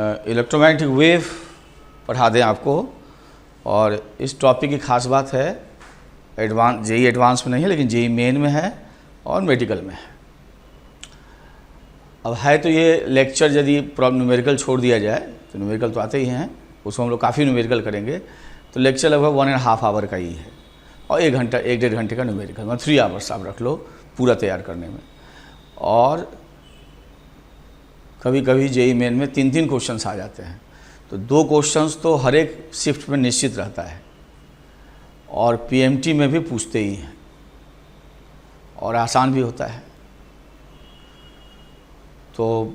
Electromagnetic wave पढ़ा दें आपको। और इस टॉपिक की खास बात है जेई एडवांस में नहीं है, लेकिन जेई मेन में है और मेडिकल में है। अब है तो ये लेक्चर, यदि न्यूमेरिकल छोड़ दिया जाए तो न्यूमेरिकल तो आते ही हैं, उसको हम लोग काफ़ी न्यूमेरिकल करेंगे, तो लेक्चर लगभग 1.5 आवर का ही है और 1 घंटे का न्यूमेरिकल, मतलब 3 आवर्स आप रख लो पूरा तैयार करने में। और कभी कभी जेई मेन में 3 क्वेश्चंस आ जाते हैं, तो 2 क्वेश्चंस तो हर एक शिफ्ट में निश्चित रहता है और पीएमटी में भी पूछते ही हैं और आसान भी होता है, तो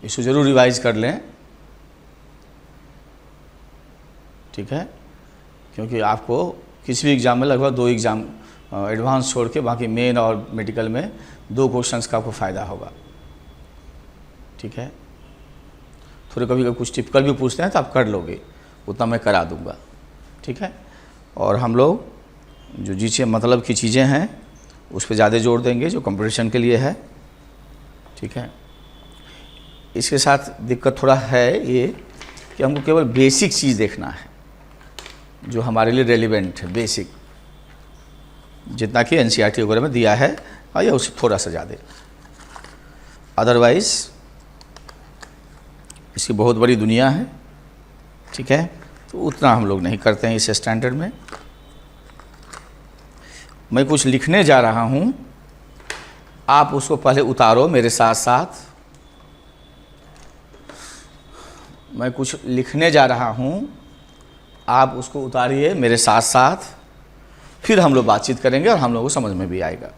इसको ज़रूर रिवाइज कर लें, ठीक है, क्योंकि आपको किसी भी एग्ज़ाम में लगभग 2 एग्ज़ाम एडवांस छोड़ के बाकी मेन और मेडिकल में 2 क्वेश्चंस का आपको फ़ायदा होगा, ठीक है। थोड़े कभी कभी कुछ टिपिकल भी पूछते हैं तो आप कर लोगे, उतना मैं करा दूंगा, ठीक है। और हम लोग जो चीज़ें मतलब की चीज़ें हैं उस पर ज़्यादा जोर देंगे जो कंपटीशन के लिए है, ठीक है। इसके साथ दिक्कत थोड़ा है ये कि हमको केवल बेसिक चीज़ देखना है जो हमारे लिए रेलिवेंट है, बेसिक, जितना कि एनसीईआरटी वगैरह में दिया है और या उससे थोड़ा सा ज़्यादा। अदरवाइज़ इसकी बहुत बड़ी दुनिया है, ठीक है, तो उतना हम लोग नहीं करते हैं इस स्टैंडर्ड में। मैं कुछ लिखने जा रहा हूँ, आप उसको पहले उतारो मेरे साथ साथ। मैं कुछ लिखने जा रहा हूँ, आप उसको उतारिए मेरे साथ साथ, फिर हम लोग बातचीत करेंगे और हम लोगों को समझ में भी आएगा।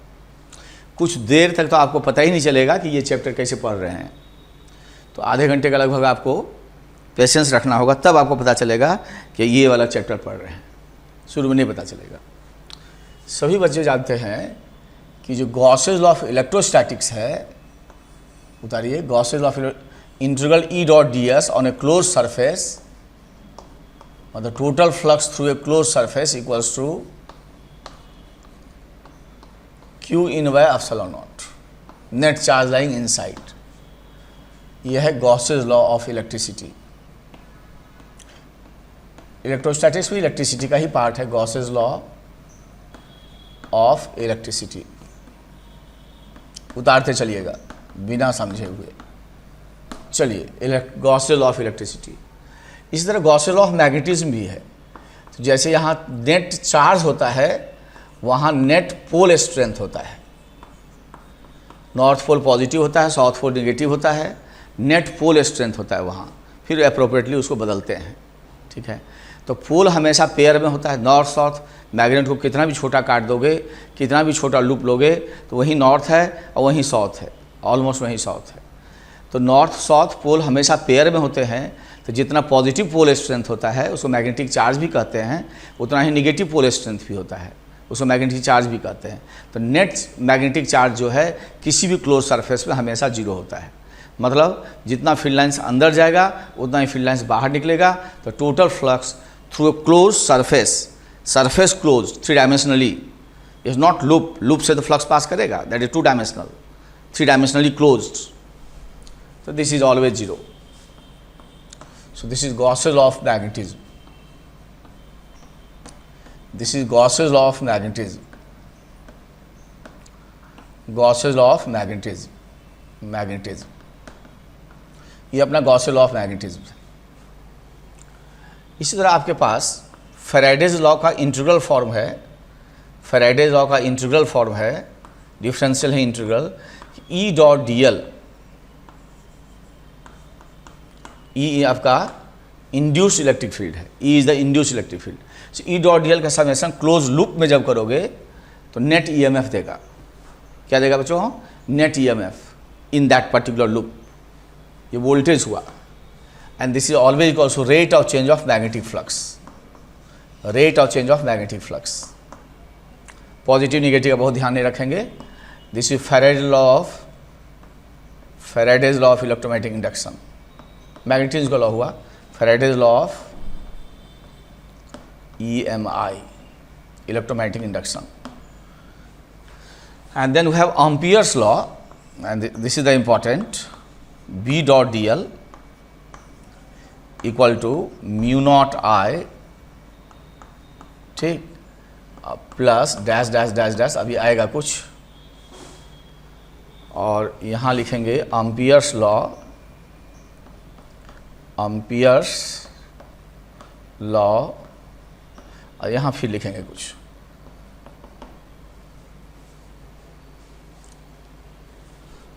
कुछ देर तक तो आपको पता ही नहीं चलेगा कि ये चैप्टर कैसे पढ़ रहे हैं, तो आधे घंटे का लगभग आपको पेशेंस रखना होगा, तब आपको पता चलेगा कि ये वाला चैप्टर पढ़ रहे हैं, शुरू में नहीं पता चलेगा। सभी बच्चे जानते हैं कि जो गॉसेस लॉ ऑफ इलेक्ट्रोस्टैटिक्स है, उतारिए, Gauss's law of integral E dot d s on a close surface, मतलब total flux through a close surface equals to Q in by epsilon naught, net charge lying inside. यह है Gauss's law of electricity. Electrostatics भी electricity का ही part है, Gauss's law of electricity. उतारते चलिएगा बिना समझे हुए। चलिए, गॉसेस लॉ ऑफ इलेक्ट्रिसिटी। इसी तरह गॉसेस लॉ ऑफ मैग्नेटिज्म भी है। तो जैसे यहाँ नेट चार्ज होता है, वहाँ नेट पोल स्ट्रेंथ होता है। नॉर्थ पोल पॉजिटिव होता है, साउथ पोल नेगेटिव होता है, नेट पोल स्ट्रेंथ होता है वहाँ, फिर अप्रोप्रिएटली उसको बदलते हैं, ठीक है। तो पोल हमेशा पेयर में होता है, नॉर्थ साउथ। मैग्नेट को कितना भी छोटा काट दोगे, कितना भी छोटा लूप लोगे, तो वहीं नॉर्थ है और वहीं साउथ है, ऑलमोस्ट वहीं साउथ है। तो नॉर्थ साउथ पोल हमेशा पेयर में होते हैं, तो जितना पॉजिटिव पोल स्ट्रेंथ होता है उसको मैग्नेटिक चार्ज भी कहते हैं, उतना ही निगेटिव पोल स्ट्रेंथ भी होता है, उसको मैग्नेटिक चार्ज भी कहते हैं। तो नेट मैग्नेटिक चार्ज जो है किसी भी क्लोज सरफेस में हमेशा 0 होता है, मतलब जितना फील्ड लाइन्स अंदर जाएगा उतना ही फील्ड लाइन्स बाहर निकलेगा। तो total flux through a close surface close 3 dimensionally, is not loop, loop से तो फ्लक्स पास करेगा, that is 2 dimensional, 3 dimensionally closed, तो this is always 0। So this is Gauss's law of magnetism. This is Gauss's law of magnetism. Gauss's law of magnetism. ये अपना Gauss's law of magnetism है। इसी तरह आपके पास Faraday's law का integral form है। फैराडेज लॉ का इंटीग्रल फॉर्म है, डिफरेंशियल है integral, E dot d l. E आपका इंड्यूस्ड इलेक्ट्रिक फील्ड है, E is the induced electric field. E dot d l का समेशन क्लोज लूप में जब करोगे तो नेट ईएमएफ देगा। क्या देगा बच्चों? Net EMF in that particular loop. ये वोल्टेज हुआ। And this is always equals to rate of change of magnetic flux. Rate of change of magnetic flux, positive negative का बहुत ध्यान नहीं रखेंगे। This is Faraday's law of electromagnetic induction. Magnetism का law हुआ Faraday's law of EMI, electromagnetic induction. And then we have Ampere's law, and this is the important, B dot dl equal to mu not I, ठीक, plus dash dash dash dash, अभी आएगा कुछ, और यहाँ लिखेंगे Ampere's law, Ampere's law, और यहाँ फिर लिखेंगे कुछ,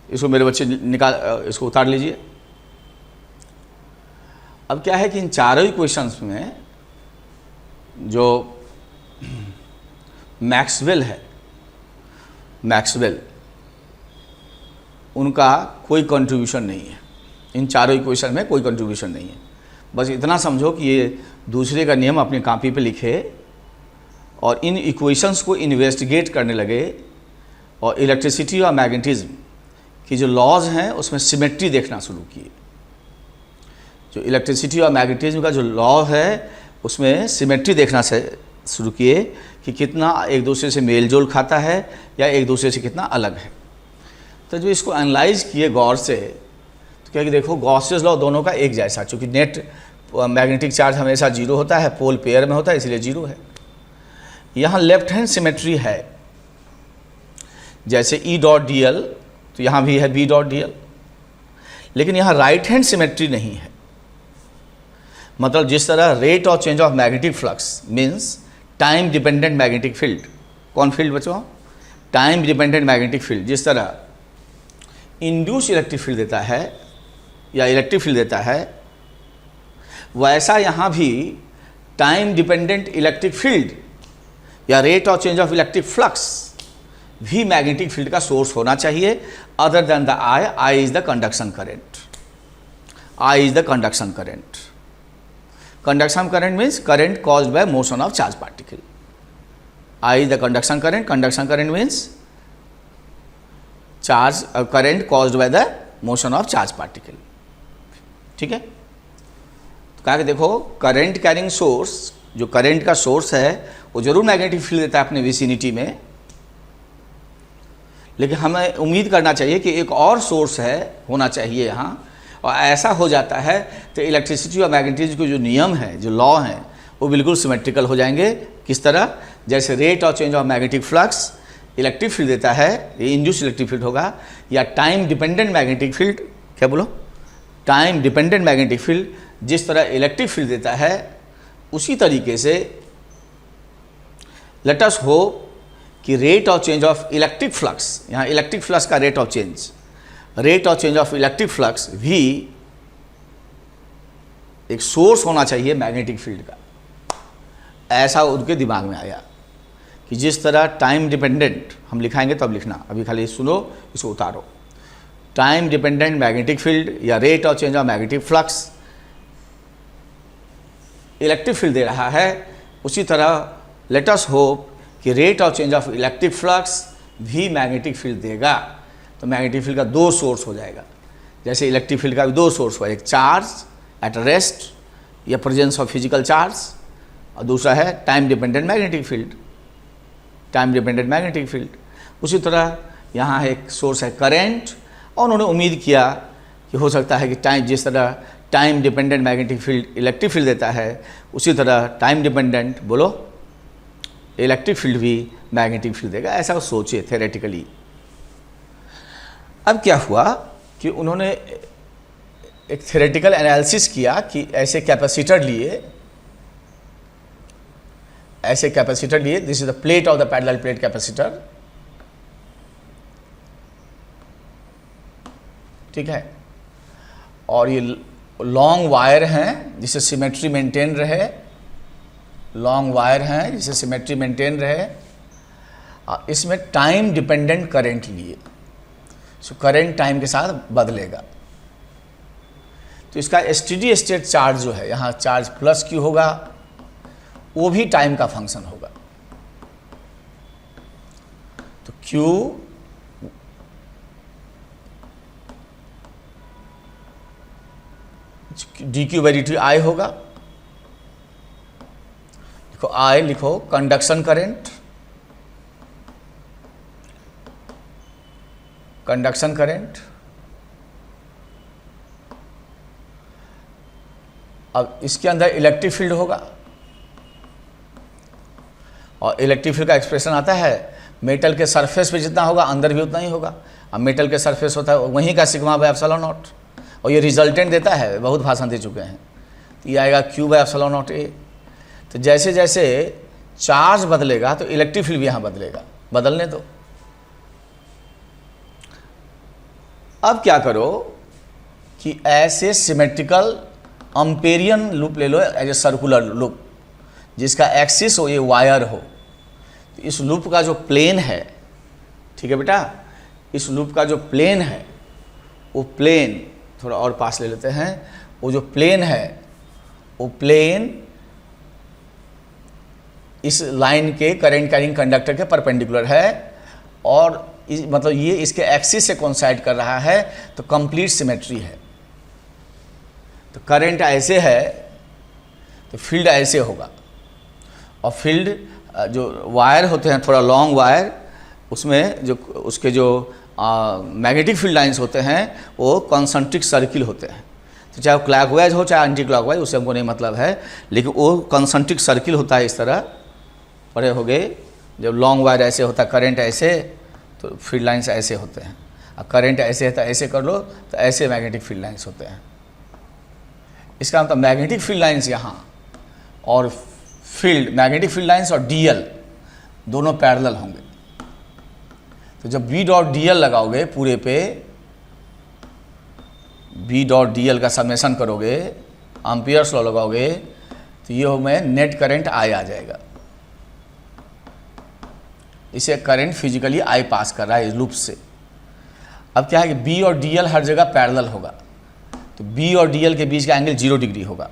इसको मेरे बच्चे निकाल, इसको उतार लीजिए। अब क्या है कि इन चारों ही क्वेश्चंस में जो मैक्सवेल है, मैक्सवेल, उनका कोई कंट्रीब्यूशन नहीं है, इन चारों इक्वेशन में कोई कंट्रीब्यूशन नहीं है। बस इतना समझो कि ये दूसरे का नियम अपनी कॉपी पे लिखे और इन इक्वेशंस को इन्वेस्टिगेट करने लगे और इलेक्ट्रिसिटी और मैग्नेटिज्म की जो लॉज हैं उसमें सिमेट्री देखना शुरू किए। जो इलेक्ट्रिसिटी और मैग्नेटिज्म का जो लॉ है उसमें सिमेट्री देखना से शुरू किए कि कितना एक दूसरे से मेल जोल खाता है या एक दूसरे से कितना अलग है। तो जो इसको एनालाइज किए गौर से, तो क्या कि देखो गॉसेस लॉ दोनों का एक जैसा, चूँकि नेट मैग्नेटिक चार्ज हमेशा जीरो होता है, पोल पेयर में होता है, इसलिए जीरो है। यहाँ लेफ्ट हैंड सिमेट्री है, जैसे ई डॉट डी एल, तो यहाँ भी है बी डॉट डी एल, लेकिन यहाँ राइट हैंड सिमेट्री नहीं है। मतलब जिस तरह rate of change of magnetic flux means time dependent magnetic field, कौन फील्ड बच्चों? टाइम डिपेंडेंट मैग्नेटिक फील्ड, जिस तरह इंड्यूस इलेक्ट्रिक फील्ड देता है या इलेक्ट्रिक फील्ड देता है, वैसा यहाँ भी टाइम डिपेंडेंट इलेक्ट्रिक फील्ड या rate of change of electric flux भी मैग्नेटिक फील्ड का सोर्स होना चाहिए, other than the I. I is the conduction current, I is the conduction current. Conduction current means current caused by motion of charge particle. I is the conduction current, conduction current means charge current caused by the motion of charge particle. ठीक है, तो कहा कि देखो current carrying source, जो current का source है वो जरूर मैग्नेटिक फील्ड देता है अपने विसिनिटी में, लेकिन हमें उम्मीद करना चाहिए कि एक और सोर्स है होना चाहिए यहाँ, और ऐसा हो जाता है तो इलेक्ट्रिसिटी और मैग्नेटिज्म के जो नियम हैं, जो लॉ हैं, वो बिल्कुल सिमेट्रिकल हो जाएंगे। किस तरह? जैसे rate of change of magnetic flux electric field देता है, ये इंड्यूस इलेक्ट्रिक फील्ड होगा, या टाइम डिपेंडेंट मैग्नेटिक फील्ड, क्या बोलो, टाइम डिपेंडेंट मैग्नेटिक फील्ड जिस तरह इलेक्ट्रिक फील्ड देता है, उसी तरीके से लेट अस होप कि rate of change of electric flux, यहाँ इलेक्ट्रिक फ्लक्स का rate of change, rate of change of electric flux भी एक सोर्स होना चाहिए मैग्नेटिक फील्ड का। ऐसा उनके दिमाग में आया कि जिस तरह टाइम डिपेंडेंट, हम लिखाएंगे तब लिखना, अभी खाली सुनो, इसको उतारो। टाइम डिपेंडेंट मैग्नेटिक फील्ड या rate of change of magnetic flux electric field दे रहा है, उसी तरह लेट अस होप कि rate of change of electric flux भी मैग्नेटिक फील्ड देगा। तो मैग्नेटिक फील्ड का दो सोर्स हो जाएगा, जैसे इलेक्ट्रिक फील्ड का भी दो सोर्स हुआ, एक चार्ज एट रेस्ट या प्रेजेंस ऑफ फिजिकल चार्ज, और दूसरा है time dependent magnetic field, time dependent magnetic field. उसी तरह यहाँ एक सोर्स है करेंट, और उन्होंने उम्मीद किया कि हो सकता है कि टाइम, जिस तरह time dependent magnetic field electric field देता है, उसी तरह टाइम डिपेंडेंट, बोलो, इलेक्ट्रिक फील्ड भी मैग्नेटिक फील्ड देगा। ऐसा वो सोचे थ्योरेटिकली। अब क्या हुआ कि उन्होंने एक थ्योरेटिकल एनालिसिस किया कि ऐसे कैपेसिटर लिए, ऐसे कैपेसिटर लिए, this is the plate of the parallel plate capacitor, ठीक है, और ये लॉन्ग वायर हैं जिससे सिमेट्री मेंटेन रहे, लॉन्ग वायर हैं जिससे सिमेट्री मेंटेन रहे। इसमें टाइम डिपेंडेंट करंट लिए, सो करंट टाइम के साथ बदलेगा, तो इसका स्टेडी स्टेट चार्ज जो है, यहाँ चार्ज प्लस क्यू होगा, वो भी टाइम का फंक्शन होगा। तो Q D Q by D T I होगा। देखो आई लिखो कंडक्शन करंट, कंडक्शन करंट, अब इसके अंदर इलेक्ट्रिक फील्ड होगा, और इलेक्ट्रिक फील्ड का एक्सप्रेशन आता है मेटल के सरफेस पे जितना होगा अंदर भी उतना ही होगा। अब मेटल के सरफेस होता है वहीं का सिग्मा बाय एप्सिलॉन नॉट, और ये रिजल्टेंट देता है, बहुत भाषण दे चुके हैं। तो ये आएगा Q by epsilon not a. तो जैसे जैसे चार्ज बदलेगा तो इलेक्ट्रिक फील्ड भी यहाँ बदलेगा, बदलने दो। अब क्या करो कि ऐसे सिमेट्रिकल अम्पेरियन लूप ले लो, एज ए सर्कुलर लूप जिसका एक्सिस हो ये वायर हो। तो इस लूप का जो प्लेन है, ठीक है बेटा, इस लूप का जो प्लेन है वो प्लेन, थोड़ा और पास ले लेते हैं, वो जो प्लेन है वो प्लेन इस लाइन के करंट कैरिंग कंडक्टर के परपेंडिकुलर है, और मतलब ये इसके एक्सिस से कोइंसाइड कर रहा है, तो कंप्लीट सिमेट्री है। तो करंट ऐसे है तो फील्ड ऐसे होगा, और फील्ड जो वायर होते हैं थोड़ा लॉन्ग वायर, उसमें जो उसके जो मैग्नेटिक फील्ड लाइंस होते हैं वो कॉन्सेंट्रिक सर्किल होते हैं। तो चाहे वो क्लॉकवाइज हो चाहे एंटी क्लॉकवाइज, उससे हमको नहीं मतलब है, लेकिन वो कॉन्सेंट्रिक सर्किल होता है। इस तरह पड़े हो गए, जब लॉन्ग वायर ऐसे होता है, करंट ऐसे, तो फील्ड लाइंस ऐसे होते हैं। और करंट ऐसे है तो ऐसे कर लो, तो ऐसे मैग्नेटिक फील्ड लाइंस होते हैं। इसका मतलब मैग्नेटिक फील्ड लाइंस यहाँ और फील्ड, मैग्नेटिक फील्ड लाइंस और डीएल दोनों पैरेलल होंगे। तो जब बी डॉट डीएल लगाओगे पूरे पे, बी डॉट डीएल का समेशन करोगे, एम्पियर्स लॉ लगाओगे, तो ये हमें नेट करंट आई आ जाएगा। इसे करंट फिजिकली आई पास कर रहा है इस लूप से। अब क्या है कि बी और डीएल हर जगह पैरेलल होगा, तो बी और डीएल के बीच का एंगल 0 डिग्री होगा।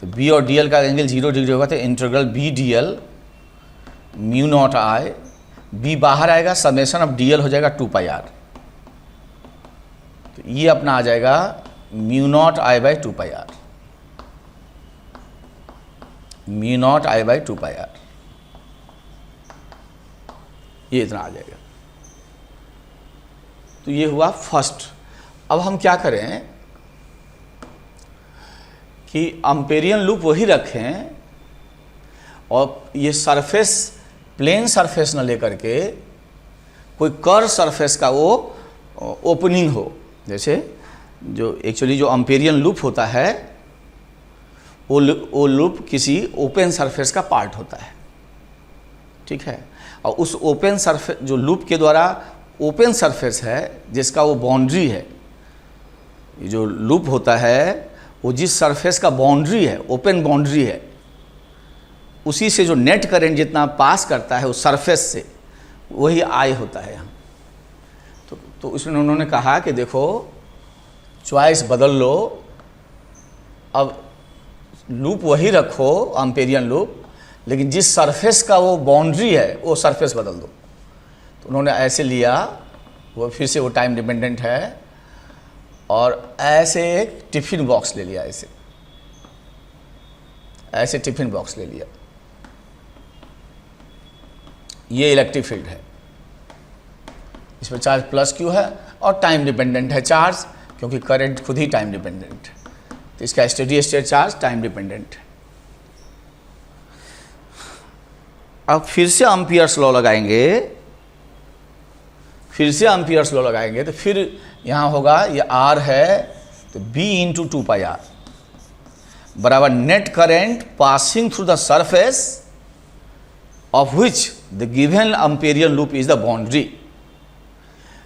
तो बी और डीएल का एंगल 0 डिग्री होगा, तो integral B d l mu not I, B बाहर आएगा, समेशन ऑफ डीएल हो जाएगा 2 पाई आर। तो ये अपना आ जाएगा mu not I by 2 pi R, mu not I by 2 pi R, ये इतना आ जाएगा। तो ये हुआ फर्स्ट। अब हम क्या करें कि एम्पेरियन लूप वही रखें, और ये सरफेस प्लेन सरफेस न लेकर के कोई कर्व सरफेस का वो ओपनिंग हो। जैसे जो एक्चुअली जो एम्पेरियन लूप होता है वो लूप किसी ओपन सरफेस का पार्ट होता है, ठीक है। और उस ओपन सरफेस, जो लूप के द्वारा ओपन सरफेस है जिसका वो बाउंड्री है, ये जो लूप होता है वो जिस सरफेस का बाउंड्री है, ओपन बाउंड्री है, उसी से जो नेट करंट जितना पास करता है उस सरफेस से, वही आई होता है यहाँ। तो इसमें उन्होंने कहा कि देखो चॉइस बदल लो, अब लूप वही रखो एम्पेरियन लूप, लेकिन जिस सरफेस का वो बाउंड्री है वो सरफेस बदल दो। तो उन्होंने ऐसे लिया, वो फिर से वो टाइम डिपेंडेंट है, और ऐसे एक टिफिन बॉक्स ले लिया, ऐसे टिफिन बॉक्स ले लिया। ये इलेक्ट्रिक फील्ड है, इसमें चार्ज प्लस क्यू है, और टाइम डिपेंडेंट है चार्ज, क्योंकि करंट खुद ही टाइम डिपेंडेंट है। तो इसका steady state charge time dependent है। अब फिर से एम्पियर्स लॉ लगाएंगे, तो फिर यहाँ होगा, ये R है तो B इंटू 2 पाई आर बराबर net current passing through the surface of which the given Amperian loop is the boundary.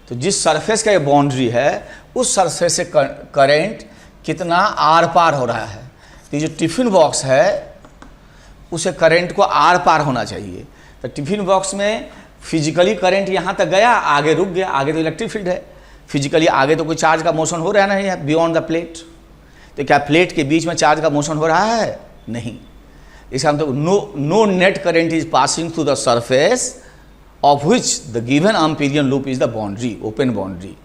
तो जिस सरफेस का ये बाउंड्री है उस सरफेस से करंट कितना आर पार हो रहा है। तो ये जो टिफिन बॉक्स है उसे करंट को आर पार होना चाहिए। तो टिफिन बॉक्स में फिजिकली करंट यहाँ तक गया, आगे रुक गया, आगे तो इलेक्ट्रिक फील्ड है, फिजिकली आगे तो कोई चार्ज का मोशन हो रहा नहीं है बियॉन्ड द प्लेट। तो क्या प्लेट के बीच में चार्ज का मोशन हो रहा है? नहीं। इसका मतलब no net current is passing through the surface of which the given Amperian loop is the boundary, open boundary.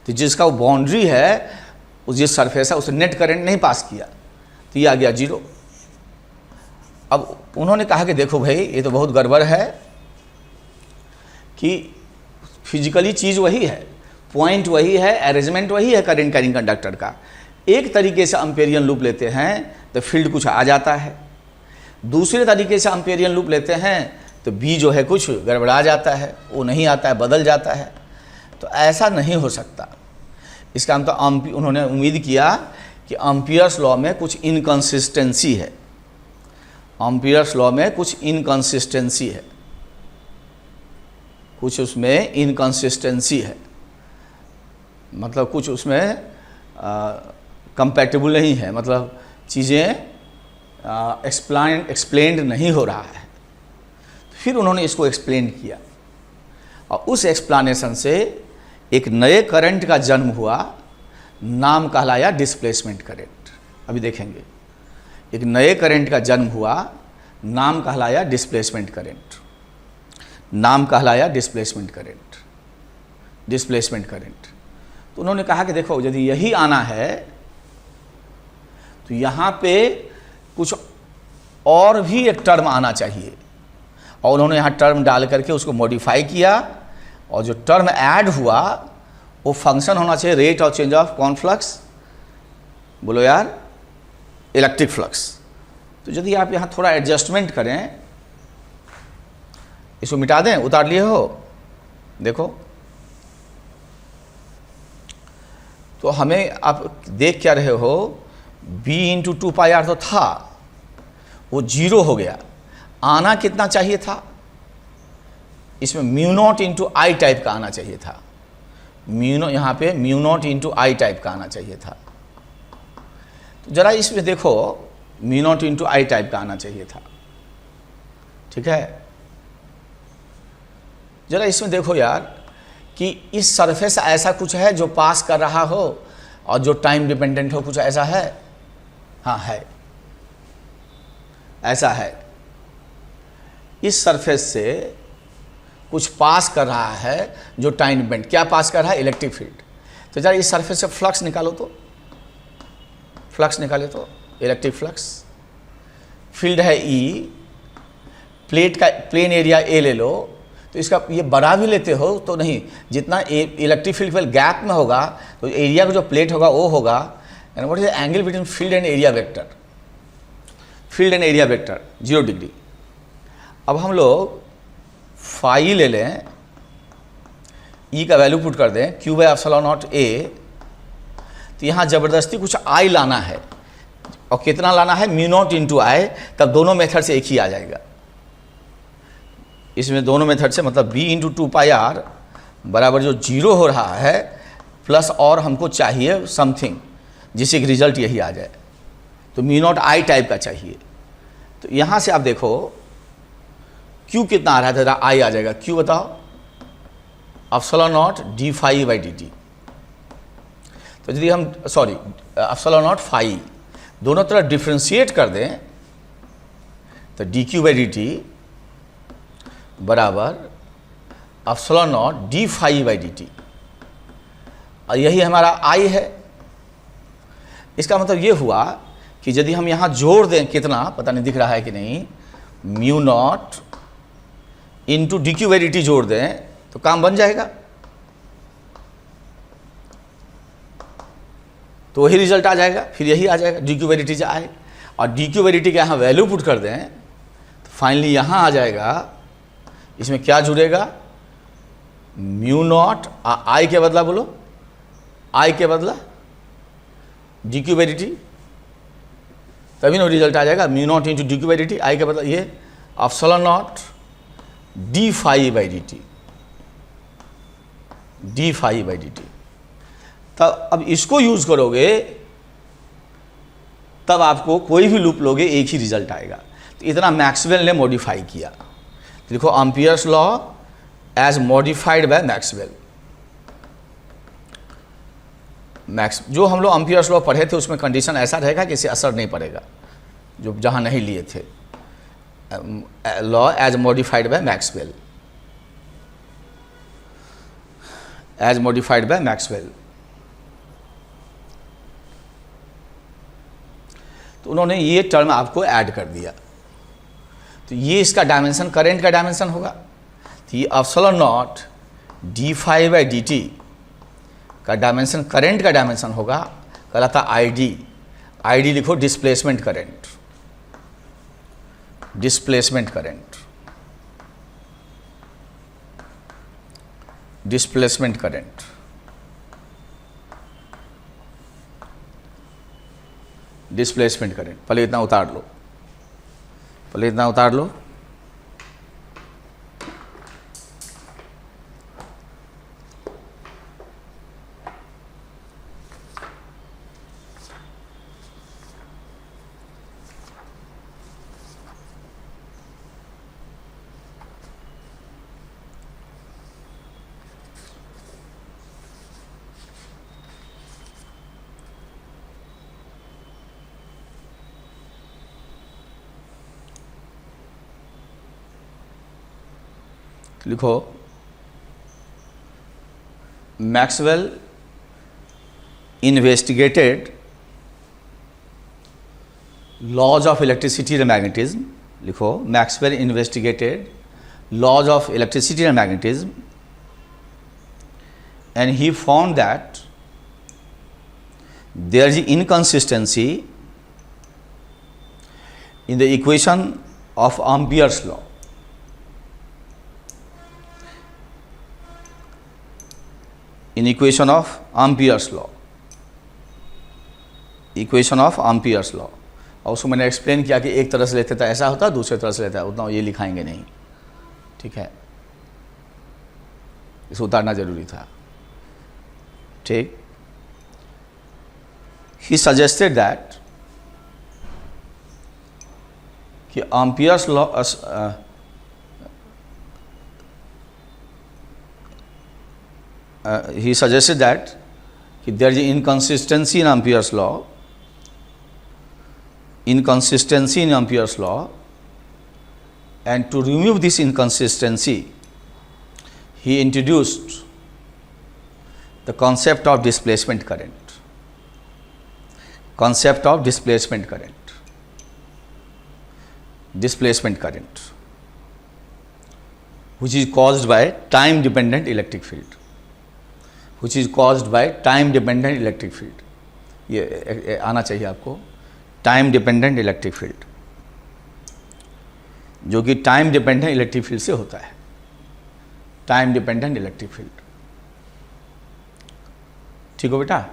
तो जिसका वो बाउंड्री है, उस जिस सरफेस है उसे नेट करंट नहीं पास किया, तो ये आ गया 0। अब उन्होंने कहा कि देखो भाई ये तो बहुत गड़बड़ है कि फिजिकली चीज़ वही है, पॉइंट वही है, अरेंजमेंट वही है करंट कैरिंग कंडक्टर का। एक तरीके से एम्पेरियन लूप लेते हैं तो फील्ड कुछ आ जाता है। दूसरे तरीके से एम्पियरियन लूप लेते हैं तो बी जो है कुछ गड़बड़ा जाता है, वो नहीं आता है, बदल जाता है। तो ऐसा नहीं हो सकता। इसका मतलब उन्होंने उम्मीद किया कि एम्पियर्स लॉ में कुछ इनकंसिस्टेंसी है, एम्पियर्स लॉ में कुछ इनकंसिस्टेंसी है, कुछ उसमें इनकंसिस्टेंसी है, मतलब कुछ उसमें कंपैटिबल नहीं है, मतलब चीज़ें एक्सप्लेन्ड नहीं हो रहा है। फिर उन्होंने इसको एक्सप्लेन किया और उस एक्सप्लेनेशन से एक नए करंट का जन्म हुआ, नाम कहलाया डिस्प्लेसमेंट करंट। अभी देखेंगे, एक नए करंट का जन्म हुआ, नाम कहलाया डिस्प्लेसमेंट करंट, नाम कहलाया डिस्प्लेसमेंट करंट, डिस्प्लेसमेंट करंट। तो उन्होंने कहा कि देखो यदि यही आना है तो यहाँ पे कुछ और भी एक टर्म आना चाहिए, और उन्होंने यहाँ टर्म डाल करके उसको मॉडिफाई किया, और जो टर्म ऐड हुआ वो फंक्शन होना चाहिए रेट ऑफ चेंज ऑफ कौन फ्लक्स, बोलो यार, इलेक्ट्रिक फ्लक्स। तो यदि आप यहाँ थोड़ा एडजस्टमेंट करें, इसको मिटा दें, उतार लिए हो, देखो तो हमें आप देख क्या रहे हो, b इंटू 2πr तो था, वो 0 हो गया। आना कितना चाहिए था, इसमें mu naught into I type का आना चाहिए था, यहाँ पे mu naught into I type का आना चाहिए था। तो जरा इसमें देखो, mu naught into I type का आना चाहिए था, ठीक है। जरा इसमें देखो यार कि इस सरफेस ऐसा कुछ है जो पास कर रहा हो और जो टाइम डिपेंडेंट हो, कुछ ऐसा है? हाँ है, ऐसा है। इस सरफेस से कुछ पास कर रहा है जो टाइम डिपेंडेंट, क्या पास कर रहा है? Electric field. तो जरा इस सरफेस से फ्लक्स निकालो, तो फ्लक्स निकाले तो इलेक्ट्रिक फ्लक्स, फील्ड है E, प्लेट का प्लेन एरिया A ले लो, तो इसका ये बड़ा भी लेते हो तो नहीं, जितना इलेक्ट्रिक फील्ड पर गैप में होगा तो एरिया का जो प्लेट होगा वो होगा, and what is the angle between field and area vector, field and area vector 0 degree. अब हम लोग फाई ले लें, E का वैल्यू पुट कर दें Q/ε0A, तो यहाँ ज़बरदस्ती कुछ I लाना है, और कितना लाना है? म्यू नॉट इंटू आई, तब दोनों मेथड से एक ही आ जाएगा। इसमें दोनों मेथड से मतलब b इंटू 2πr बराबर जो 0 हो रहा है, प्लस और हमको चाहिए समथिंग जिससे कि रिजल्ट यही आ जाए, तो म्यू नॉट आई टाइप का चाहिए। तो यहाँ से आप देखो Q कितना आ रहा है, तो I आ जाएगा, Q बताओ, ε0 d∅/dt। तो यदि हम ε0 φ दोनों तरफ डिफ्रेंशिएट कर दें तो dq/dt बराबर ε0 d∅/dt, और यही हमारा I है। इसका मतलब ये हुआ कि यदि हम यहाँ जोड़ दें, कितना पता नहीं दिख रहा है कि नहीं, म्यू नॉट इंटू dq/dt जोड़ दें तो काम बन जाएगा, तो वही रिजल्ट आ जाएगा, फिर यही आ जाएगा dq/dt से आए, और dq/dt के यहाँ वैल्यू पुट कर दें तो फाइनली यहाँ आ जाएगा। इसमें क्या जुड़ेगा? म्यू नॉट, आई के बदला बोलो, आई के बदला dq/dt, तभी ना रिजल्ट आ जाएगा। म्यू नॉट इंटू dq/dt, आई के बदला ये ε0 d∅/dt, d∅/dt। तब अब इसको यूज करोगे तब आपको कोई भी लूप लोगे एक ही रिजल्ट आएगा। तो इतना मैक्सवेल ने मॉडिफाई किया। देखो Ampere's law as modified by Maxwell. जो हम लोग एम्पियर्स लॉ पढ़े थे उसमें कंडीशन ऐसा रहेगा कि इसे असर नहीं पड़ेगा, जो जहाँ नहीं लिए थे। Law as modified by Maxwell, as modified by Maxwell. तो उन्होंने ये टर्म आपको ऐड कर दिया, तो ये इसका डायमेंशन, करंट का डायमेंशन होगा। तो ये ε0 d∅/dt का डायमेंशन, करंट का डायमेंशन होगा, कहलाता ID, ID लिखो displacement current, displacement current, displacement current, displacement current. पहले इतना उतार लो, पहले इतना उतार लो। लिखो Maxwell investigated laws of electricity and magnetism. लिखो Maxwell investigated laws of electricity and magnetism and he found that there is inconsistency in the equation of Ampere's law. in equation of Ampere's law, equation of Ampere's law। और उसको मैंने explain किया कि एक तरह से लेते तो ऐसा होता है, दूसरे तरह से लेता है, उतना ये लिखाएंगे नहीं, ठीक है, इसे उतारना जरूरी था, ठीक। ही सजेस्टेड दैट कि Ampere's law he suggested that there is inconsistency in Ampere's law, inconsistency in Ampere's law, and to remove this inconsistency, he introduced the concept of displacement current, concept of displacement current, displacement current, which is caused by time dependent electric field, which is caused by time dependent electric field। ये आना चाहिए आपको, time dependent electric field, जो कि time dependent electric field से होता है, time dependent electric field, ठीक हो बेटा,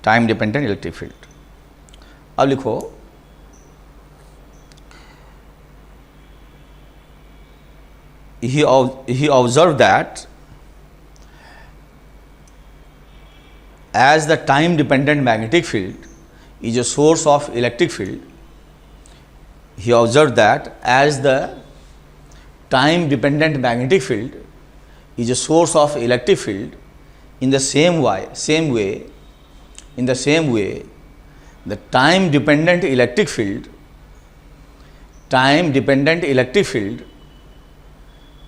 टाइम डिपेंडेंट इलेक्ट्रिक फील्ड। अब लिखो he observed that as the time dependent magnetic field is a source of electric field, he observed that as the time dependent magnetic field is a source of electric field, in the same way, the time dependent electric field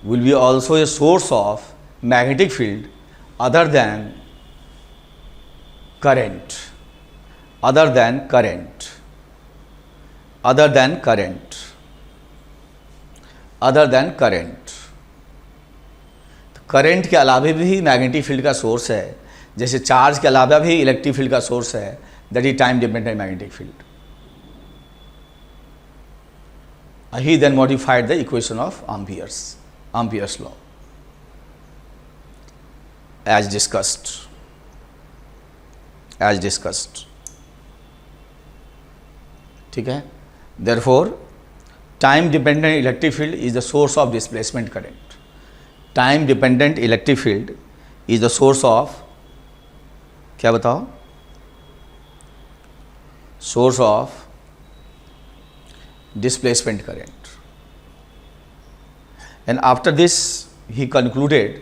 will be also a source of magnetic field other than current, other than current, other than current, other than current। Current के अलावा भी magnetic field का source है, जैसे charge के अलावा भी electric field का सोर्स है, that is time dependent magnetic field. He then modified the equation of Ampere's law as discussed, ठीक है। Therefore, time dependent electric field is the source of displacement current. Time dependent electric field is the source of, क्या बताओ, source of displacement current। And after this he concluded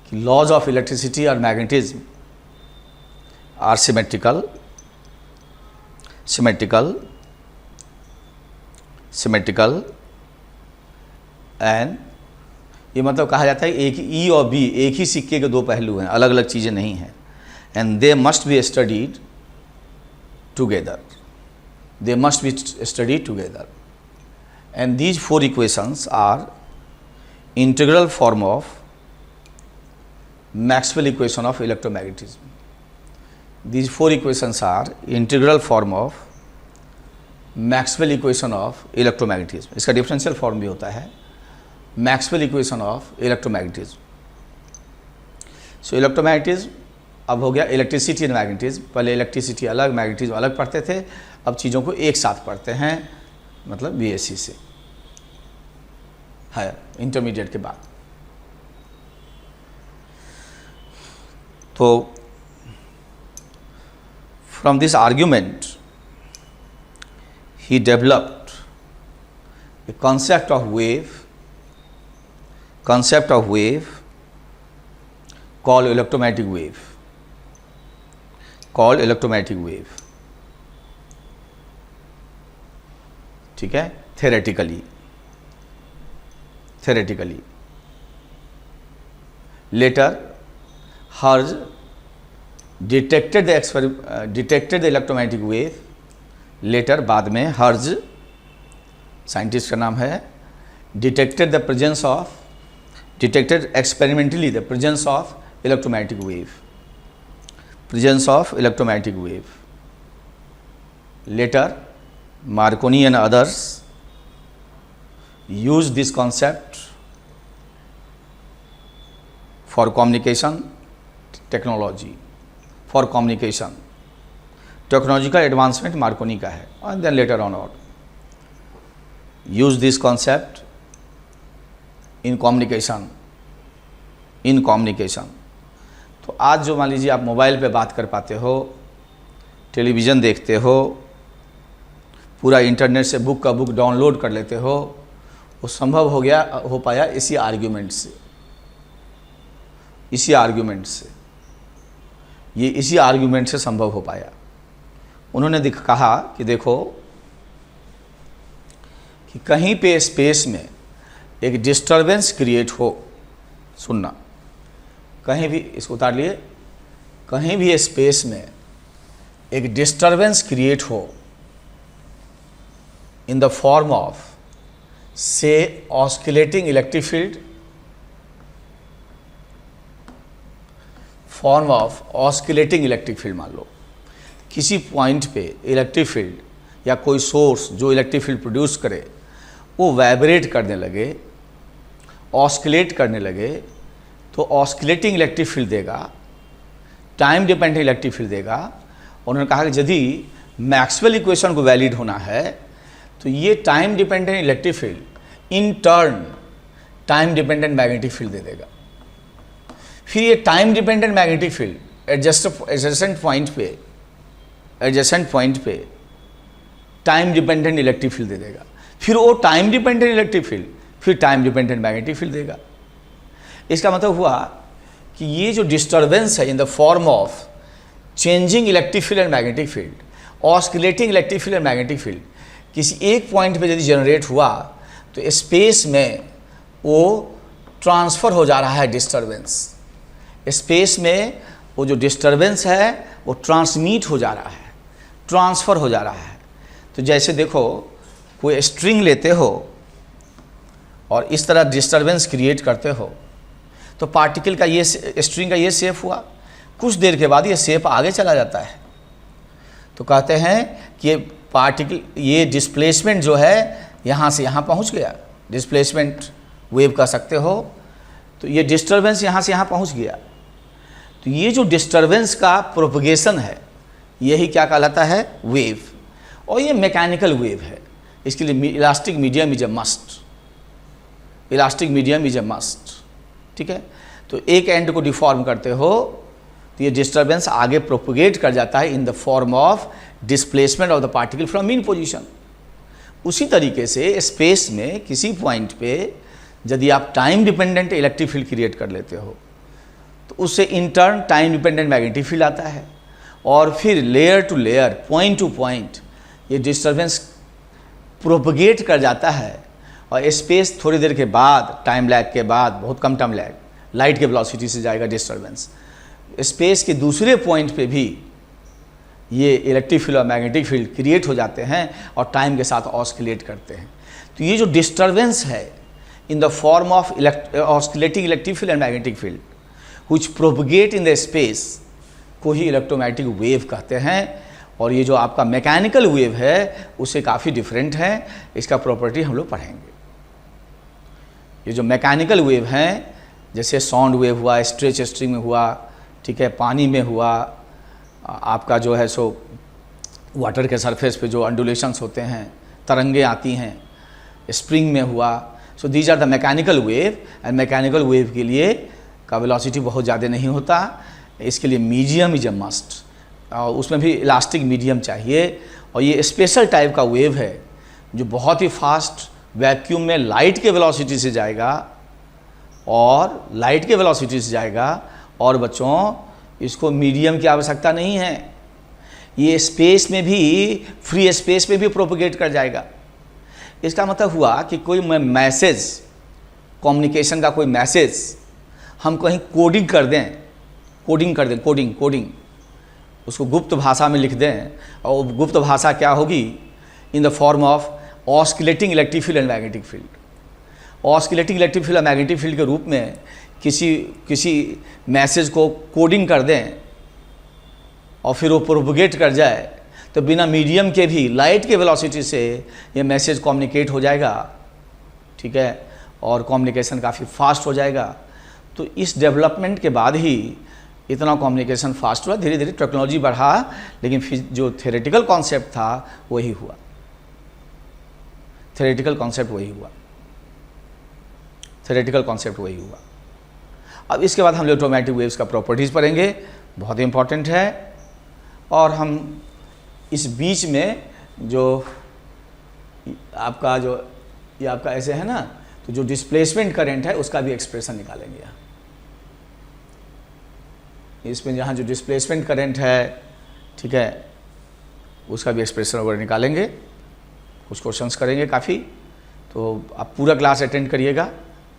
कि laws of electricity or magnetism are symmetrical, and ये मतलब कहा जाता है एक ई और बी एक ही सिक्के के दो पहलू हैं, अलग अलग चीज़ें नहीं हैं। and they must be studied together, they must be studied together, and these four equations are integral form of Maxwell equation of electromagnetism। these four equations are integral form of Maxwell equation of electromagnetism. इसका differential form भी होता है Maxwell equation of electromagnetism. So electromagnetism अब हो गया electricity and magnetism. पहले electricity अलग, magnetism अलग पढ़ते थे, अब चीज़ों को एक साथ पढ़ते हैं, मतलब बीएससी से है इंटरमीडिएट के बाद। तो from this argument he developed a concept of wave called electromagnetic wave, ठीक है, theoretically later Hertz detected the electromagnetic wave। Later बाद में हर्ज, साइंटिस्ट का नाम है, detected experimentally the presence of electromagnetic wave. Later Marconi and others use this concept for communication technology, technological advancement Marconi का है। And then later on use this concept in communication. तो आज जो मान लीजिए आप मोबाइल पे बात कर पाते हो, टेलीविज़न देखते हो, पूरा इंटरनेट से बुक का बुक डाउनलोड कर लेते हो, वो संभव हो पाया इसी आर्ग्यूमेंट से। इसी आर्ग्यूमेंट से संभव हो पाया। उन्होंने कहा कि देखो कि कहीं पे स्पेस में एक डिस्टरबेंस क्रिएट हो, सुनना, कहीं भी, इसको उतार लिए, कहीं भी स्पेस में एक डिस्टरबेंस क्रिएट हो इन द फॉर्म ऑफ से ऑस्किलेटिंग इलेक्ट्रिक फील्ड, मान लो किसी पॉइंट पे इलेक्ट्रिक फील्ड या कोई सोर्स जो इलेक्ट्रिक फील्ड प्रोड्यूस करे वो वाइब्रेट करने लगे, ऑस्किलेट करने लगे, तो ऑस्किलेटिंग इलेक्ट्रिक फील्ड देगा, टाइम डिपेंडेंट इलेक्ट्रिक फील्ड देगा। उन्होंने कहा कि यदि मैक्सवेल इक्वेशन को वैलिड होना है तो ये time dependent electric field in turn time dependent magnetic field दे देगा। फिर ये time dependent magnetic field adjacent point पे टाइम डिपेंडेंट इलेक्ट्रिक फील्ड दे देगा। फिर वो टाइम डिपेंडेंट इलेक्ट्रिक फील्ड फिर टाइम डिपेंडेंट मैग्नेटिक फील्ड देगा। इसका मतलब हुआ कि ये जो डिस्टर्बेंस है in the form of changing electric field and magnetic field, oscillating electric field and magnetic field, किसी एक पॉइंट पे यदि जनरेट हुआ तो स्पेस में वो ट्रांसफ़र हो जा रहा है। डिस्टर्बेंस स्पेस में वो जो डिस्टर्बेंस है वो ट्रांसमिट हो जा रहा है, ट्रांसफ़र हो जा रहा है। तो जैसे देखो कोई स्ट्रिंग लेते हो और इस तरह डिस्टर्बेंस क्रिएट करते हो तो पार्टिकल का ये स्ट्रिंग का ये शेप हुआ, कुछ देर के बाद ये शेप आगे चला जाता है। तो कहते हैं कि ये पार्टिकल, ये डिस्प्लेसमेंट जो है यहाँ से यहाँ पहुँच गया, डिस्प्लेसमेंट वेव कह सकते हो। तो ये डिस्टर्बेंस यहाँ से यहाँ पहुँच गया। तो ये जो डिस्टर्बेंस का प्रोपगेशन है यही क्या कहलाता है, वेव। और ये मैकेनिकल वेव है, इसके लिए elastic medium is a must, ठीक है। तो एक एंड को डिफॉर्म करते हो तो ये डिस्टर्बेंस आगे प्रोपगेट कर जाता है in the form of displacement of the particle from mean position. उसी तरीके से स्पेस में किसी पॉइंट पे यदि आप time dependent electric field create कर लेते हो तो उससे in turn time dependent magnetic field आता है, और फिर layer to layer, point to point ये डिस्टर्बेंस प्रोपगेट कर जाता है। और स्पेस थोड़ी देर के बाद, टाइम लैग के बाद, बहुत कम टाइम लैग, लाइट के वेलोसिटी से जाएगा डिस्टर्बेंस, स्पेस के दूसरे पॉइंट पे भी ये इलेक्ट्रिक फील्ड और मैग्नेटिक फील्ड क्रिएट हो जाते हैं और टाइम के साथ ऑस्किलेट करते हैं। तो ये जो डिस्टर्बेंस है in the form of oscillating electric field and magnetic field which propagate in the space को ही इलेक्ट्रोमैग्नेटिक वेव कहते हैं। और ये जो आपका मैकेनिकल वेव है उससे काफ़ी डिफरेंट है, इसका प्रॉपर्टी हम लोग पढ़ेंगे। ये जो मैकेनिकल वेव हैं, जैसे साउंड वेव हुआ, स्ट्रेच स्ट्रिंग में हुआ, ठीक है, पानी में हुआ, आपका जो है सो वाटर के सरफेस पे जो अंडुलेशंस होते हैं, तरंगे आती हैं, स्प्रिंग में हुआ, so these are the mechanical wave. And mechanical wave के लिए का वेलोसिटी बहुत ज़्यादा नहीं होता, इसके लिए मीडियम इज ए मस्ट, और उसमें भी इलास्टिक मीडियम चाहिए। और ये स्पेशल टाइप का वेव है जो बहुत ही फास्ट वैक्यूम में लाइट के वेलोसिटी से जाएगा, और लाइट के वेलोसिटी से जाएगा। और बच्चों, इसको मीडियम की आवश्यकता नहीं है, ये स्पेस में भी, फ्री स्पेस में भी प्रोपोगेट कर जाएगा। इसका मतलब हुआ कि कोई मैसेज, कम्युनिकेशन का कोई मैसेज हम कहीं कोडिंग कर दें, कोडिंग उसको गुप्त भाषा में लिख दें, और गुप्त भाषा क्या होगी? इन the form of oscillating electric field and magnetic field. Oscillating electric field और मैग्नेटिक फील्ड के रूप में किसी मैसेज को कोडिंग कर दें और फिर वो प्रोपोगेट कर जाए, तो बिना मीडियम के भी लाइट के वेलोसिटी से ये मैसेज कम्युनिकेट हो जाएगा, ठीक है, और कम्युनिकेशन काफ़ी फास्ट हो जाएगा। तो इस डेवलपमेंट के बाद ही इतना कम्युनिकेशन फास्ट हुआ, धीरे धीरे टेक्नोलॉजी बढ़ा, लेकिन जो थ्योरेटिकल कॉन्सेप्ट था वही हुआ, थ्योरेटिकल कॉन्सेप्ट वही हुआ। अब इसके बाद हम इलेक्ट्रोमैग्नेटिक वेव्स का प्रॉपर्टीज़ पढ़ेंगे, बहुत इंपॉर्टेंट है। और हम इस बीच में जो आपका ये आपका ऐसे है ना, तो जो डिस्प्लेसमेंट करंट है उसका भी एक्सप्रेशन निकालेंगे। इसमें जहाँ जो डिस्प्लेसमेंट करंट है, ठीक है, उसका भी एक्सप्रेशन वगैरह निकालेंगे, कुछ क्वेश्चंस करेंगे काफ़ी। तो आप पूरा क्लास अटेंड करिएगा,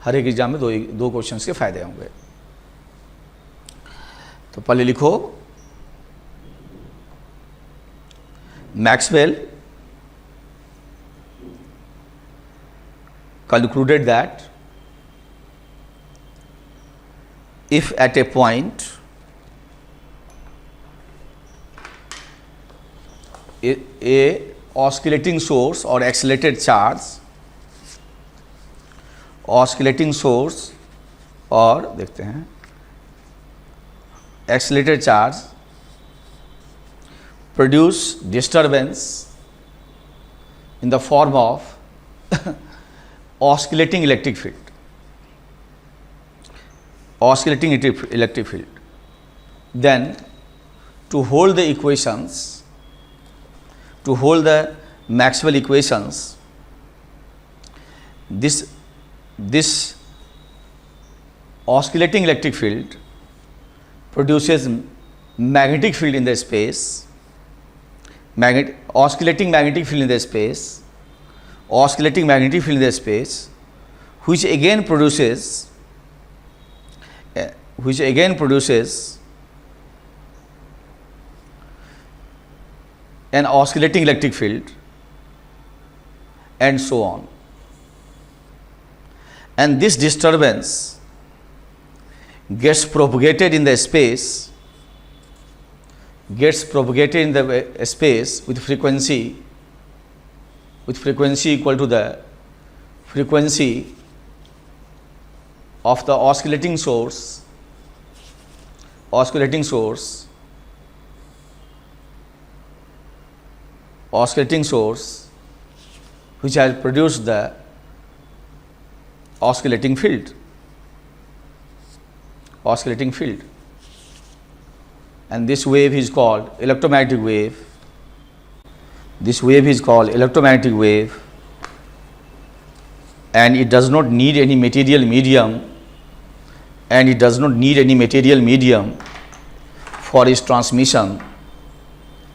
हर एक एग्जाम में दो क्वेश्चंस के फायदे होंगे। तो पहले लिखो, Maxwell concluded that if at a point a oscillating source or accelerated charge, oscillating source और देखते हैं accelerated charge produce disturbance in the form of oscillating electric field, then to hold the equations, to hold the Maxwell equations, this oscillating electric field produces magnetic field in the space, oscillating magnetic field in the space, which again produces an oscillating electric field, and so on. And this disturbance gets propagated in the space, with frequency equal to the frequency of the oscillating source, which has produced the oscillating field. And this wave is called electromagnetic wave. And it does not need any material medium, for its transmission,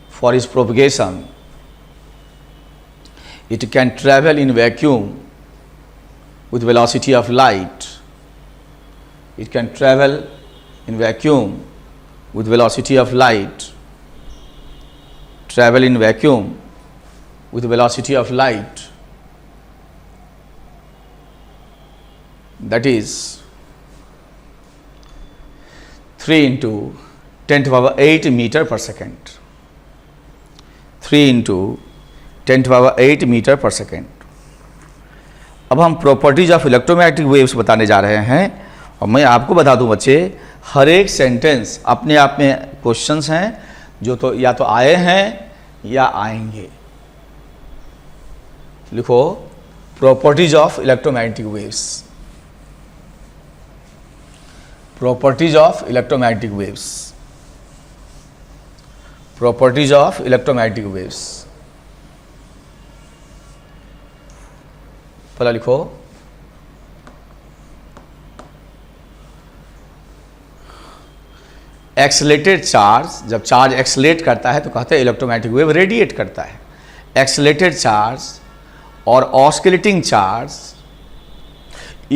for its propagation. It can travel in vacuum with velocity of light. That is 3 into 10⁸ metre पर second, 3 × 10⁸ metre पर second. अब हम properties of electromagnetic waves बताने जा रहे हैं, और मैं आपको बता दूं बच्चे, हर एक सेंटेंस अपने आप में क्वेश्चंस हैं जो तो या तो आए हैं या आएंगे। लिखो properties of electromagnetic waves, properties of electromagnetic waves, properties of electromagnetic waves. पहला लिखो एक्सेलेटेड चार्ज, जब चार्ज एक्सेलेट करता है तो कहते हैं इलेक्ट्रोमैग्नेटिक वेव रेडिएट करता है। एक्सेलेटेड चार्ज और oscillating charge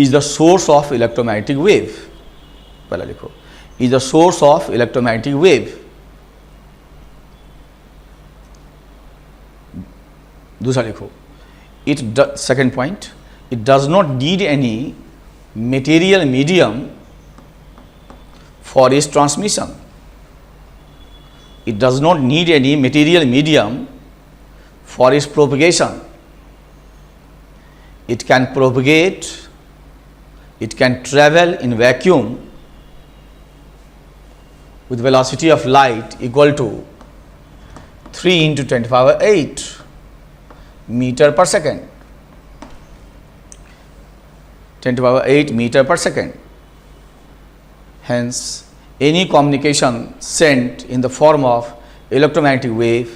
is the source of electromagnetic wave. पहला लिखो is the source of electromagnetic wave. दूसरा लिखो second point, it does not need any material medium for its transmission. It does not need any material medium for its propagation. It can propagate, it can travel in vacuum with velocity of light equal to 3 × 10⁸ meter per second. 10⁸ meter per second. Hence, any communication sent in the form of electromagnetic wave,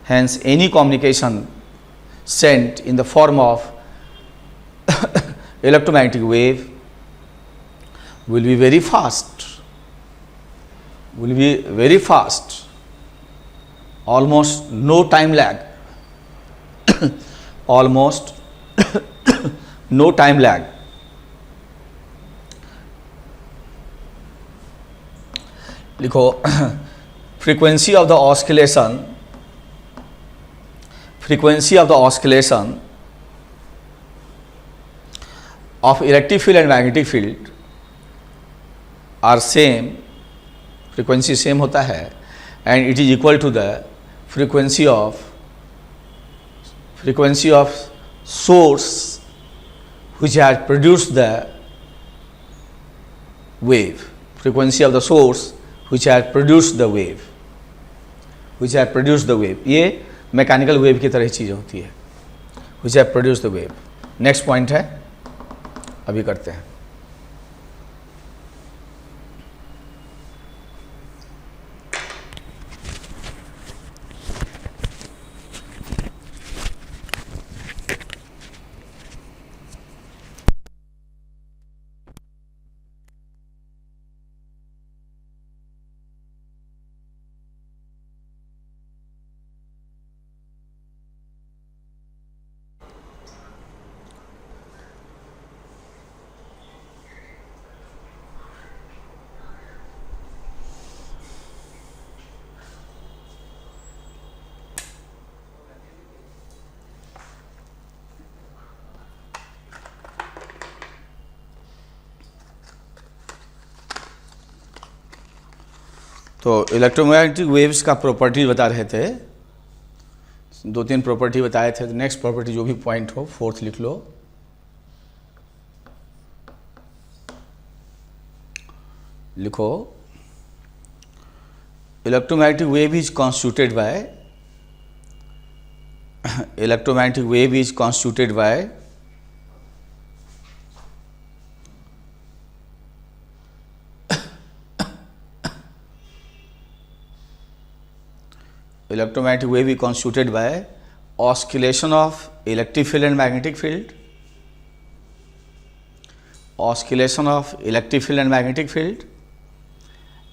hence any communication sent in the form of electromagnetic wave will be very fast, will be very fast, almost no time lag, almost no time lag. लिखो frequency of the oscillation, frequency of the oscillation of electric field and magnetic field are same, frequency same होता है, and it is equal to the frequency of source which has produced the wave, frequency of the source which has produced the wave, which has produced the wave। ये mechanical wave की तरह चीज़ होती है, which has produced the wave। Next point है, अभी करते हैं। तो इलेक्ट्रोमैग्नेटिक वेव्स का प्रॉपर्टी बता रहे थे, 2-3 प्रॉपर्टी बताए थे। तो नेक्स्ट प्रॉपर्टी जो भी पॉइंट हो, फोर्थ लिख लो। लिखो electromagnetic wave is constituted by, electromagnetic wave is constituted by electromagnetic wave is constituted by oscillation of electric field and magnetic field, oscillation of electric field and magnetic field,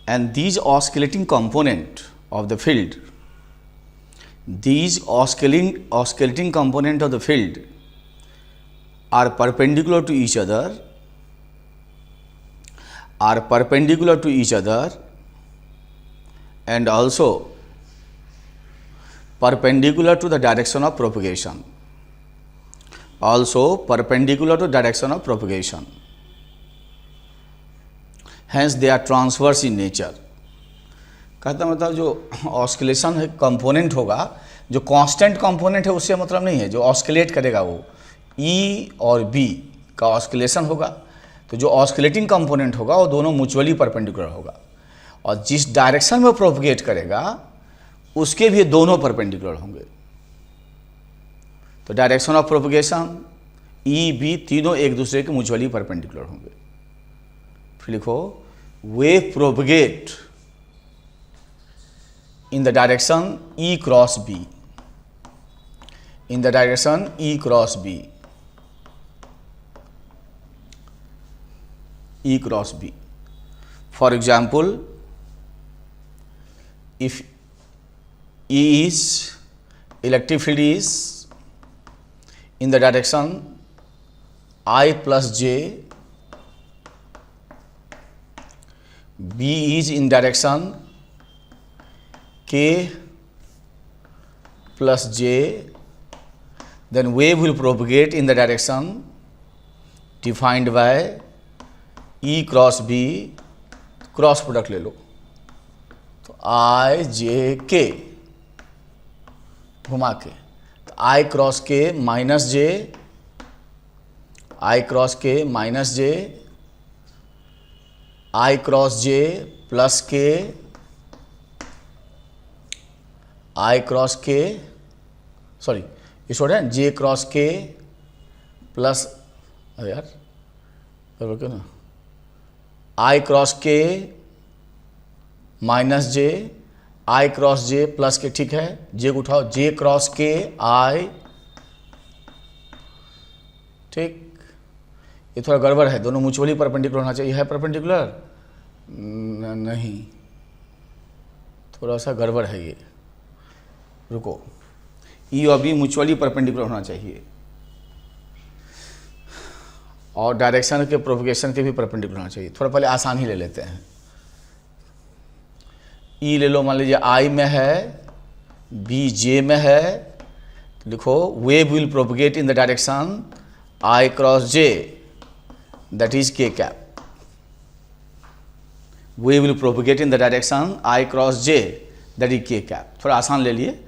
and these oscillating component of the field, these oscillating component of the field are perpendicular to each other, and also perpendicular to the direction of propagation, also perpendicular to direction of propagation. Hence, they are transverse in nature. कहता मतलब जो oscillation है component होगा, जो constant component है उससे मतलब नहीं है, जो ऑस्किलेट करेगा वो ई और बी का ऑस्किलेशन होगा। तो जो ऑस्किलेटिंग कंपोनेंट होगा वो दोनों म्यूचुअली परपेंडिकुलर होगा, और जिस डायरेक्शन में प्रोपगेट करेगा उसके भी दोनों परपेंडिकुलर होंगे। तो direction of propagation E B तीनों एक दूसरे के म्यूचुअली परपेंडिकुलर होंगे। फिर लिखो wave propagate in the direction E cross B, in the direction E cross B, E cross B. For example, if E is electric field is in the direction I plus J, B is in direction K plus J, then wave will propagate in the direction defined by E cross B, cross product ले लो, तो I J K घुमा के, तो I cross K minus J, I cross K minus J, I cross J plus K, I cross K, sorry ये छोड़ है, J cross K plus, अरे यार बराबर क्यों ना, I cross K minus J, I cross J plus K, ठीक है, J को उठाओ, J क्रॉस K I, ठीक। ये थोड़ा गड़बड़ है, दोनों म्यूचुअली परपेंडिकुलर होना चाहिए, है परपेंडिकुलर नहीं, थोड़ा सा गड़बड़ है ये, रुको, ई और बी म्यूचुअली परपेंडिकुलर होना चाहिए, और डायरेक्शन के प्रोपगेशन के भी परपेंडिकुलर होना चाहिए। थोड़ा पहले आसान ही ले लेते हैं, ई ले लो, मान लीजिए आई में है, बी जे में है, तो लिखो wave will propagate in the direction i cross j, that is k cap, wave will propagate in the direction i cross j, that is k cap. थोड़ा आसान ले लिए,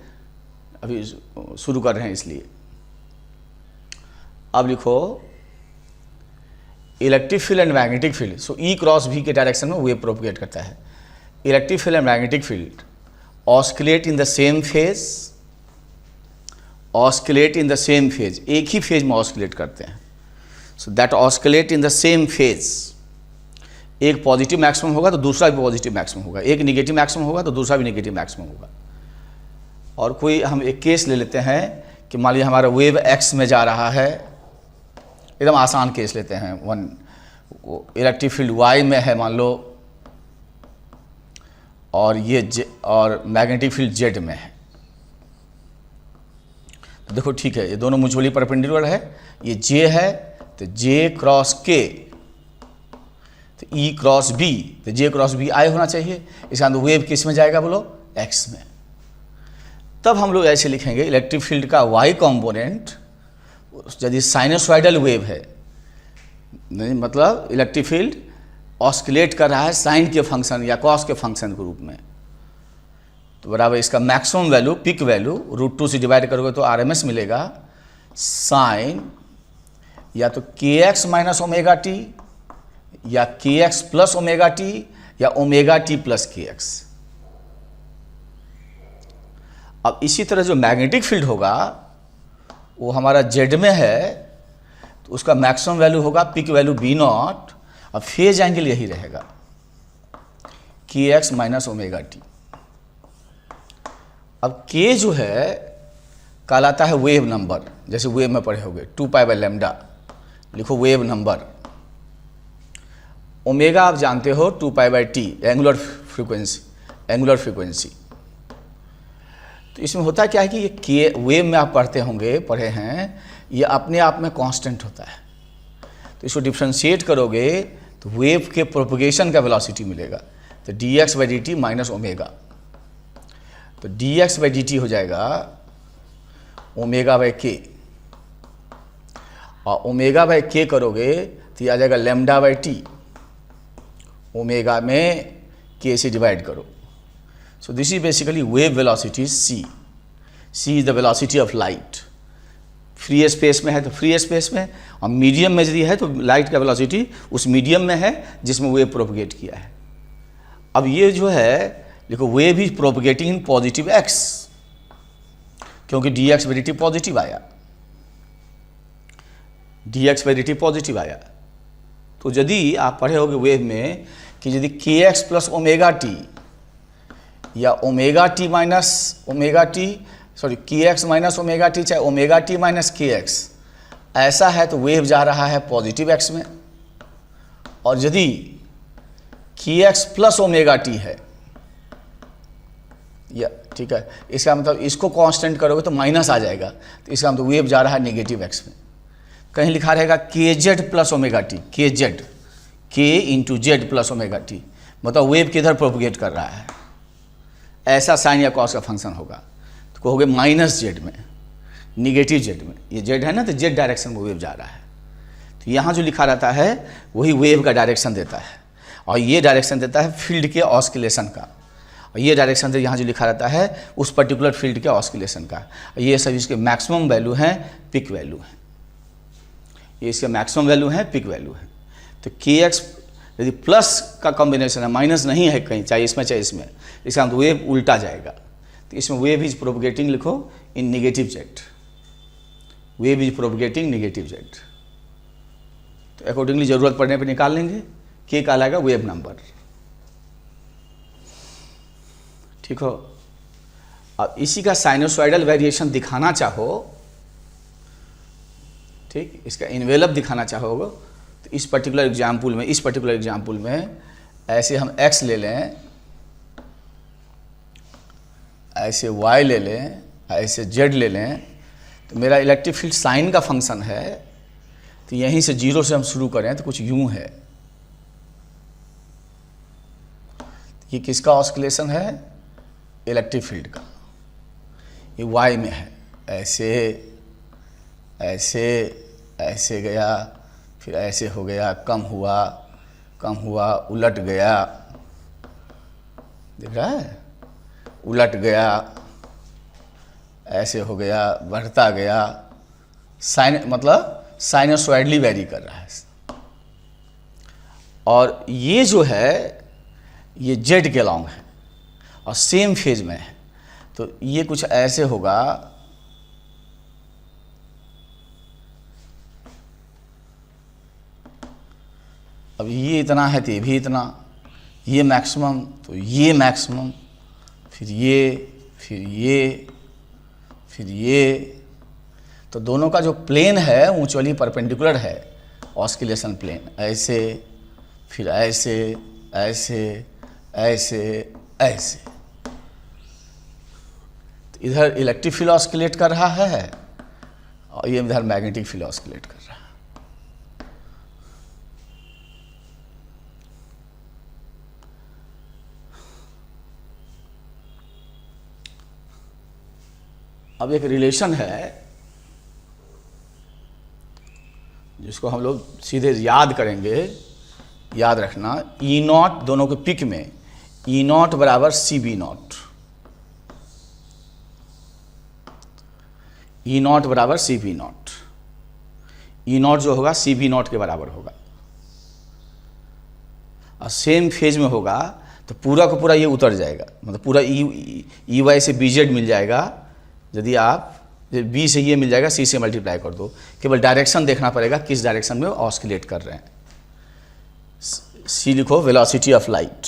अभी शुरू कर रहे हैं इसलिए। अब लिखो electric field and magnetic field, so E cross B के डायरेक्शन में वेव प्रोपगेट करता है। Electric field and magnetic field oscillate in the same phase, oscillate in the same phase, एक ही फेज में ऑस्किलेट करते हैं, so that oscillate in the same phase. एक पॉजिटिव मैक्सिमम होगा तो दूसरा भी पॉजिटिव मैक्सिमम होगा, एक निगेटिव मैक्सिमम होगा तो दूसरा भी निगेटिव मैक्सिमम होगा। और कोई हम एक केस ले लेते हैं कि मान लीजिए हमारा वेव एक्स में जा रहा है, एकदम आसान केस लेते हैं, वन इलेक्ट्रिक फील्ड वाई में है मान लो, और ये और मैग्नेटिक फील्ड जेड में है। तो देखो ठीक है, ये दोनों म्यूचुअली परपेंडिकुलर है, ये जे है तो जे क्रॉस के, तो ई क्रॉस बी, तो जे क्रॉस बी आई होना चाहिए। इसका मतलब वेव किस में जाएगा बोलो, एक्स में। तब हम लोग ऐसे लिखेंगे इलेक्ट्रिक फील्ड का वाई कंपोनेंट, यदि साइनसॉइडल वेव है, नहीं मतलब इलेक्ट्रिक फील्ड ऑस्किलेट कर रहा है साइन के फंक्शन या कॉस के फंक्शन के रूप में, तो बराबर इसका मैक्सिमम वैल्यू, पिक वैल्यू √2 से डिवाइड करोगे तो RMS मिलेगा, साइन या तो kx माइनस ओमेगा टी, या kx प्लस ओमेगा टी, या ओमेगा टी प्लस kx। अब इसी तरह जो मैग्नेटिक फील्ड होगा वो हमारा जेड में है, तो उसका मैक्सिमम वैल्यू होगा पिक वैल्यू B0, अब फेज एंगल यही रहेगा kx माइनस ओमेगा टी। अब k जो है कहलाता है वेव नंबर, जैसे वेव में पढ़े होंगे 2π/λ, लिखो वेव नंबर। ओमेगा आप जानते हो 2π/t, angular frequency, angular frequency. तो इसमें होता क्या है कि ये के वेव में आप पढ़ते होंगे, पढ़े हैं, ये अपने आप में कांस्टेंट होता है, तो इसको डिफ्रेंशिएट करोगे तो वेव के प्रोपगेशन का वेलोसिटी मिलेगा, तो dx/dt माइनस ओमेगा, तो dx/dt हो जाएगा ओमेगा/k, और ओमेगा/k करोगे तो ये आ जाएगा λ/t, ओमेगा में k से डिवाइड करो, So this is basically wave velocity is c. c is the velocity of light. Free space में है तो फ्री स्पेस में, और मीडियम में यदि है तो लाइट का वेलोसिटी उस मीडियम में है जिसमें वेव प्रोपगेट किया है। अब ये जो है देखो, wave is propagating in positive x, क्योंकि डी एक्स वेरिटी पॉजिटिव आया, डी एक्स वेरिटी पॉजिटिव आया। तो यदि आप पढ़े होगे वेव में कि यदि के एक्स प्लस ओमेगा टी या omega T minus omega T, sorry के एक्स माइनस ओमेगा टी, चाहे ओमेगा टी माइनस के एक्स, ऐसा है तो वेव जा रहा है पॉजिटिव एक्स में। और यदि के एक्स प्लस ओमेगा टी है, या ठीक है, इसका मतलब इसको कांस्टेंट करोगे तो माइनस आ जाएगा, तो इसका मतलब वेव जा रहा है नेगेटिव एक्स में। कहीं लिखा रहेगा के जेड प्लस ओमेगा टी, के जेड, के into Z plus omega T, मतलब वेव किधर प्रोपगेट कर रहा है, ऐसा साइन या कॉस का फंक्शन होगा, तो कहोगे माइनस जेड में, निगेटिव जेड में। ये जेड है ना, तो जेड डायरेक्शन में वेव जा रहा है। तो यहाँ जो लिखा रहता है वही वेव का डायरेक्शन देता है, और ये डायरेक्शन देता है फील्ड के ऑस्किलेशन का, और ये डायरेक्शन यहाँ जो लिखा रहता है उस पर्टिकुलर फील्ड के ऑस्किलेशन का। ये सब इसके मैक्सिमम वैल्यू हैं, पिक वैल्यू हैं, ये इसके मैक्सिमम वैल्यू हैं, पिक वैल्यू है। तो के एक्स यदि प्लस का कॉम्बिनेशन है, माइनस नहीं है कहीं, चाहे इसमें चाहे इसमें, इसका मतलब वेव उल्टा जाएगा। तो इसमें वेव इज प्रोपगेटिंग लिखो in negative z, wave is propagating negative z. तो अकॉर्डिंगली जरूरत पड़ने पर निकाल लेंगे, के कहलाएगा वेव नंबर। ठीक हो। अब इसी का साइनोसॉइडल वेरिएशन दिखाना चाहो, ठीक, इसका इन्वेलप दिखाना चाहोगे तो इस पर्टिकुलर एग्जाम्पल में ऐसे हम x ले लें, ऐसे y ले लें, ऐसे z ले लें, तो मेरा इलेक्ट्रिक फील्ड साइन का फंक्शन है, तो यहीं से 0 से हम शुरू करें तो कुछ यूं है। ये किसका ऑस्किलेशन है? इलेक्ट्रिक फील्ड का। ये y में है, ऐसे ऐसे ऐसे गया, फिर ऐसे हो गया, कम हुआ, उलट गया, दिख रहा है, उलट गया, ऐसे हो गया, बढ़ता गया, साइन मतलब साइनोसॉइडली वेरी कर रहा है। और ये जो है ये जेड के अलॉन्ग है और सेम फेज में है, तो ये कुछ ऐसे होगा, अब ये इतना है तो ये भी इतना, ये मैक्सिमम तो ये मैक्सिमम, फिर ये, तो दोनों का जो प्लेन है म्यूचुअली परपेंडिकुलर है, ऑस्किलेशन प्लेन, ऐसे फिर ऐसे ऐसे ऐसे ऐसे। तो इधर इलेक्ट्रिक फील्ड ऑस्किलेट कर रहा है और ये इधर मैग्नेटिक फील्ड ऑस्किलेट कर रहा है। अब एक रिलेशन है जिसको हम लोग सीधे याद करेंगे, याद रखना, ई नॉट दोनों के पिक में ई नॉट बराबर सी बी नॉट, ई नॉट बराबर सी बी नॉट, ई नॉट जो होगा सी बी नॉट के बराबर होगा, और सेम फेज में होगा तो पूरा का पूरा ये उतर जाएगा, मतलब पूरा ई वाई से बी जेड मिल जाएगा। यदि आप बी से ये मिल जाएगा, सी से मल्टीप्लाई कर दो, केवल डायरेक्शन देखना पड़ेगा किस डायरेक्शन में ऑस्किलेट कर रहे हैं। सी लिखो वेलोसिटी ऑफ लाइट,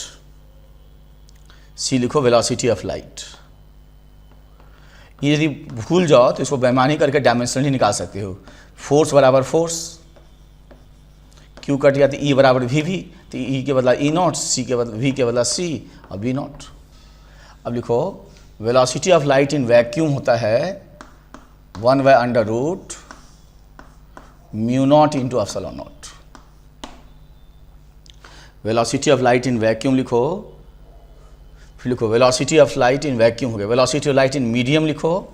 सी लिखो वेलोसिटी ऑफ लाइट। ये यदि भूल जाओ तो इसको बेईमानी करके डायमेंशनली निकाल सकते हो। फोर्स बराबर फोर्स, क्यू कट गया तो ई बराबर वी भी, तो ई के बदला ई नॉट, सी के बदला वी के बदला सी और बी नॉट। अब लिखो velocity of light in vacuum होता है 1/√μ0 into epsilon naught. Velocity of light in vacuum लिखो, फिर लिखो velocity of light in vacuum हो गया, velocity of light in medium लिखो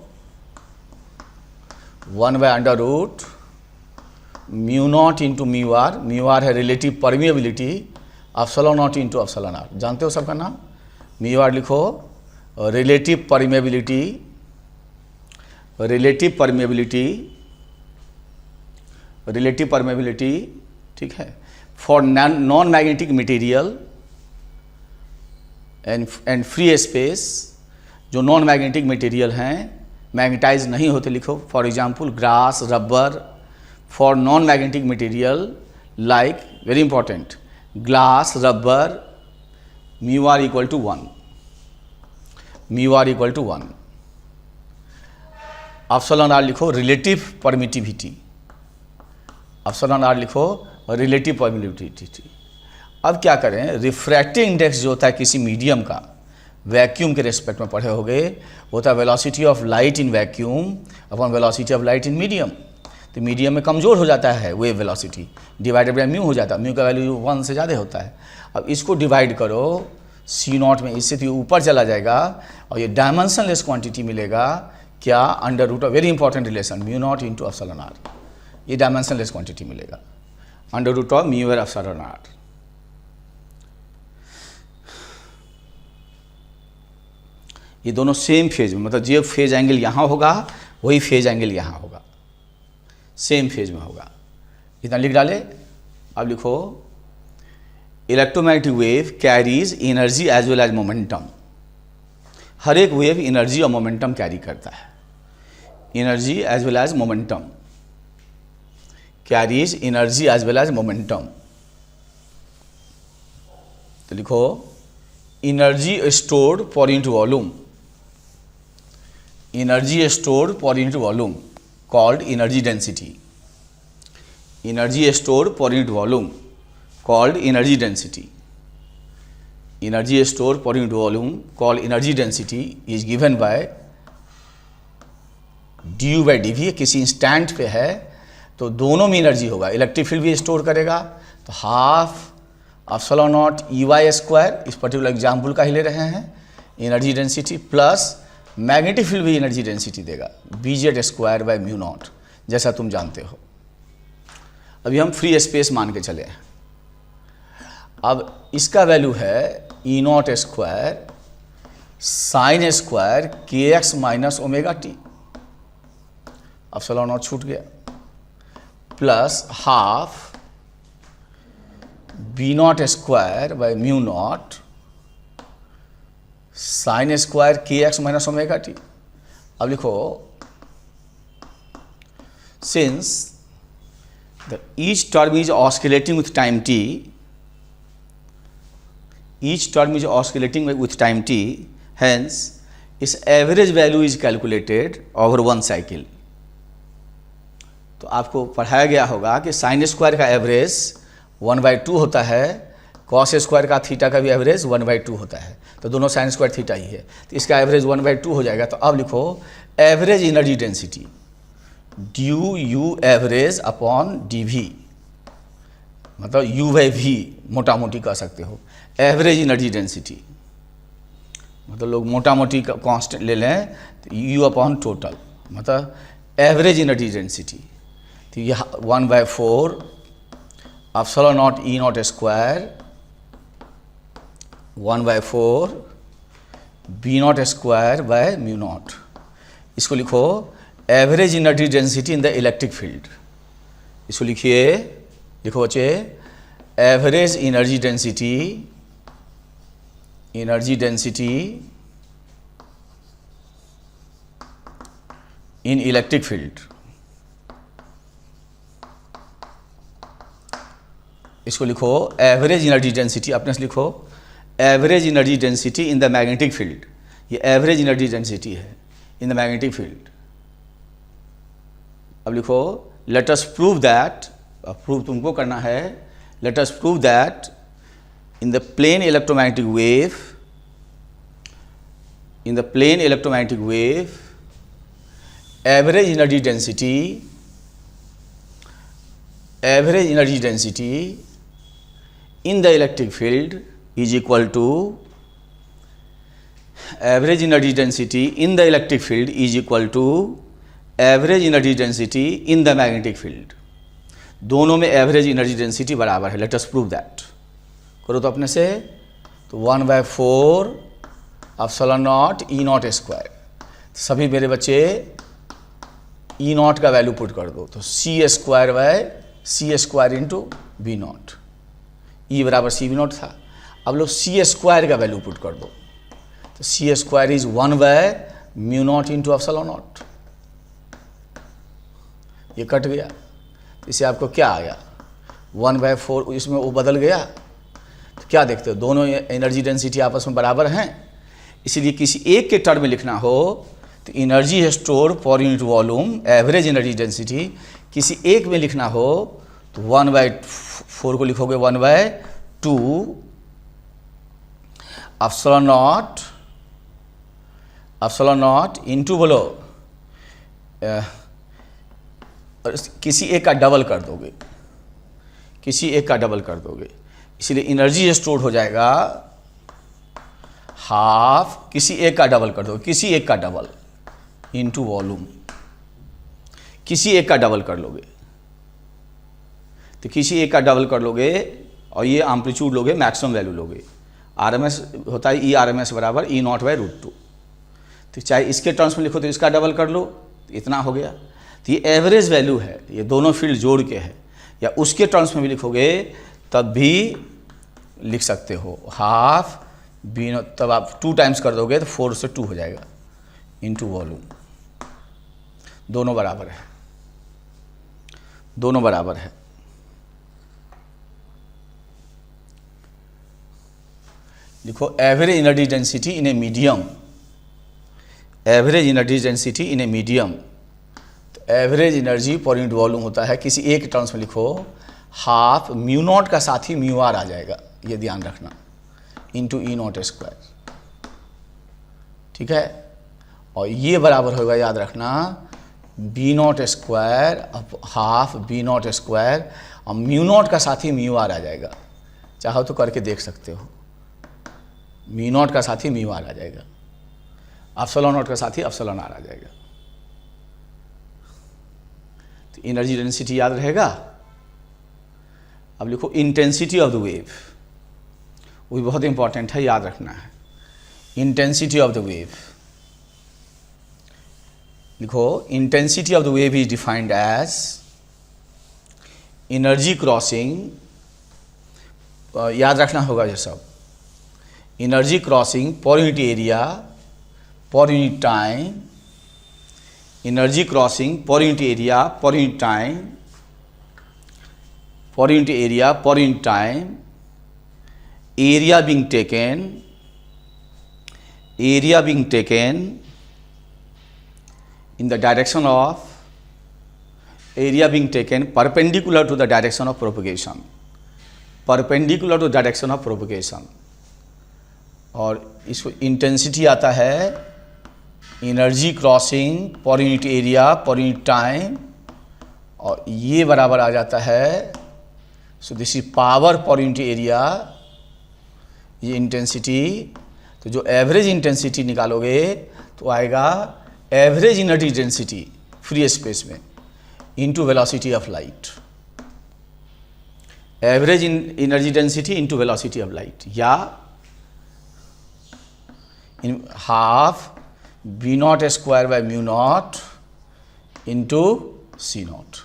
1/√μ0 इंटू म्यू आर है relative permeability, epsilon naught into epsilon r, जानते हो सबका नाम। म्यू आर लिखो रिलेटिव परमेबिलिटी, रिलेटिव परमेबिलिटी, ठीक है, for non magnetic material and free space. जो नॉन मैग्नेटिक मटेरियल हैं, मैग्नेटाइज नहीं होते, लिखो for example grass, rubber. For non magnetic material like, very important, glass, rubber, mu R equal to 1, mu R equal to 1। Epsilon R लिखो relative permittivity, epsilon R लिखो relative permittivity. अब क्या करें, refractive index जो होता है किसी medium का, वैक्यूम के रेस्पेक्ट में पढ़े होगे, होता है velocity of light in vacuum upon velocity of light in medium. तो मीडियम में कमज़ोर हो जाता है wave velocity, divided by mu हो जाता है, म्यू का वैल्यू 1 से ज़्यादा होता है। अब इसको डिवाइड करो C0 में, इससे तो ऊपर चला जाएगा और ये डायमेंशनलेस क्वांटिटी मिलेगा, क्या, under root of, very important relation, mu not into epsilon R, ये डायमेंशनलेस क्वांटिटी मिलेगा, under root of mu R epsilon R. ये दोनों सेम फेज में, मतलब जो फेज एंगल यहाँ होगा वही फेज एंगल यहाँ होगा, सेम फेज में होगा। इतना लिख डाले। अब लिखो electromagnetic wave carries energy as well as momentum. हर एक वेव एनर्जी और मोमेंटम कैरी करता है, energy as well as momentum, carries energy as well as momentum. तो लिखो energy stored per unit volume, energy stored per unit volume called energy density, energy stored per unit volume called energy density, energy stored per unit volume called energy density is given by du by dv। किसी instant पे है तो दोनों में energy होगा, electric field भी store करेगा तो half epsilon not EY square, इस पर्टिकुलर एग्जाम्पल का ही ले रहे हैं, energy density plus magnetic field भी एनर्जी डेंसिटी देगा, BZ square by mu not, जैसा तुम जानते हो। अभी हम फ्री स्पेस मान के चले। अब इसका वैल्यू है E0 square sine square KX minus omega t, epsilon naught छूट गया, plus half B0 square by mu naught sine square KX minus omega t. अब लिखो since the each term is oscillating with time t, each term is oscillating with time t, hence its average value is calculated over 1 cycle. तो आपको पढ़ाया गया होगा कि sine square का average 1/2 होता है, कॉस स्क्वायर का थीटा का भी एवरेज 1/2 होता है, तो दोनों साइन स्क्वायर थीटा ही है, तो इसका एवरेज 1/2 हो जाएगा। तो अब लिखो average energy density due you average upon DV, मतलब U/V मोटा मोटी कह सकते हो, एवरेज एनर्जी डेंसिटी, मतलब लोग मोटा मोटी कांस्टेंट ले लें तो U अपॉन टोटल, मतलब एवरेज एनर्जी डेंसिटी। तो यह 1/4 epsilon not E0 square 1/4 B0 square by mu not. इसको लिखो average energy density in the electric field. इसको लिखिए, लिखो बच्चे, average energy density, energy density इन इलेक्ट्रिक फील्ड। इसको लिखो एवरेज एनर्जी डेंसिटी, अपने से लिखो average energy density in the magnetic field. ये एवरेज एनर्जी डेंसिटी है इन द मैग्नेटिक फील्ड। अब लिखो late us prove that, prove तुमको करना है, let us prove that in the plane electromagnetic wave, in the plane electromagnetic wave average energy density, average energy density in the electric field is equal to average energy density in the electric field is equal to average energy density in the magnetic field। दोनों में average energy density बराबर है। Let us prove that. करो तो अपने से, तो 1/4 epsilon naught E naught square. सभी मेरे बच्चे ई नॉट का वैल्यू पुट कर दो, तो c square by c square into B naught, E बराबर सी बी नॉट था। अब लोग सी स्क्वायर का वैल्यू पुट कर दो, तो c square is 1 by mu not into epsilon naught. ये कट गया, इसे आपको क्या आ गया 1/4, इसमें वो बदल गया। तो क्या देखते हो, दोनों एनर्जी डेंसिटी आपस में बराबर हैं, इसीलिए किसी एक के टर्म में लिखना हो तो एनर्जी स्टोर पर unit volume average energy density, किसी एक में लिखना हो तो 1/4 को लिखोगे 1/2 एप्सिलॉन नॉट इंटू बोलो किसी एक का डबल कर दोगे, किसी एक का डबल कर दोगे, इसलिए एनर्जी स्टोर हो जाएगा हाफ, किसी एक का डबल कर दोगे, किसी एक का डबल इंटू वॉल्यूम, किसी एक का डबल कर लोगे, तो किसी एक का डबल कर लोगे और ये एम्पलीट्यूड लोगे, मैक्सिमम वैल्यू लोगे। आरएमएस होता है ई आरएमएस बराबर ई नॉट बाय √2, तो चाहे इसके टर्म्स में लिखो तो इसका डबल कर लो, तो इतना हो गया। तो ये एवरेज वैल्यू है, ये दोनों फील्ड जोड़ के है, या उसके टर्म्स में भी लिखोगे तब भी लिख सकते हो हाफ बी, तब आप 2 टाइम्स कर दोगे तो 4 से 2 हो जाएगा इंटू वॉल्यूम, दोनों बराबर है, दोनों बराबर है। लिखो average energy density in a medium, average energy density in a medium, तो average energy per unit volume होता है, किसी एक टर्म्स में लिखो हाफ म्यू नॉट का साथ ही म्यू आर आ जाएगा, ये ध्यान रखना, इंटू ई नॉट स्क्वायर, ठीक है। और ये बराबर होगा, याद रखना, बी नॉट स्क्वायर अब हाफ बी नॉट स्क्वायर, और म्यू नॉट का साथ ही म्यू आर आ जाएगा, चाहो तो करके देख सकते हो, म्यू नॉट का साथ ही म्यू आर आ जाएगा, एप्सिलॉन नॉट का साथ ही एप्सिलॉन आर आ जाएगा। तो एनर्जी डेंसिटी याद रहेगा। अब लिखो इंटेंसिटी ऑफ द वेव, वो भी बहुत इंपॉर्टेंट है, याद रखना है। इंटेंसिटी ऑफ द वेव, लिखो intensity of the wave is defined as energy crossing, याद रखना होगा ये सब, energy crossing per unit area per unit time, energy crossing per unit area per unit time, per unit area per unit time, area being taken in the direction of, area being taken perpendicular to the direction of propagation, perpendicular to direction of propagation। और इसको intensity आता है energy crossing per unit area per unit time, और ये बराबर आ जाता है, so this is power per unit area, ये इंटेंसिटी। तो जो एवरेज इंटेंसिटी निकालोगे तो आएगा average energy density free space में into velocity of light, average energy density into velocity of light, या in half B naught square by mu not into C naught.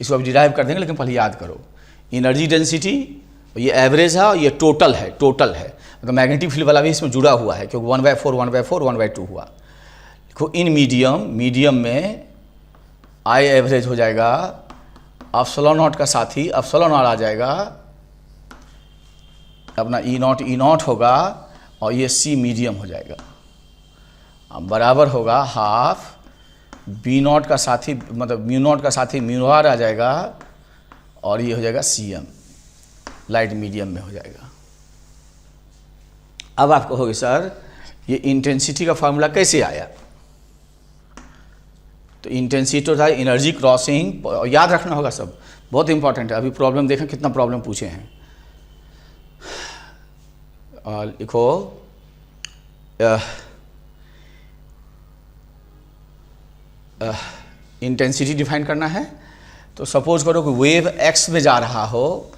इसको अभी डिराइव कर देंगे, लेकिन पहले याद करो एनर्जी डेंसिटी, ये एवरेज है और ये टोटल है, टोटल है, मतलब मैग्नेटिक फील्ड वाला भी इसमें जुड़ा हुआ है, क्योंकि 1/4 1/4 1/2 हुआ। देखो इन मीडियम, मीडियम में आई एवरेज हो जाएगा, एप्सिलॉन नॉट का साथ ही एप्सिलॉन आर आ जाएगा, अपना ई नॉट होगा, और ये सी मीडियम हो जाएगा, अब बराबर होगा हाफ बी नॉट का साथ ही, मतलब म्यू नॉट का साथ ही म्यू आर आ जाएगा, और ये हो जाएगा सी एम, लाइट मीडियम में हो जाएगा। अब आप कहोगे सर ये इंटेंसिटी का फार्मूला कैसे आया? तो इंटेंसिटी था एनर्जी क्रॉसिंग, याद रखना होगा सब, बहुत इंपॉर्टेंट है। अभी प्रॉब्लम देखें, कितना प्रॉब्लम पूछे हैं। लिखो इंटेंसिटी डिफाइन करना है, तो सपोज करो कि वेव एक्स में जा रहा हो,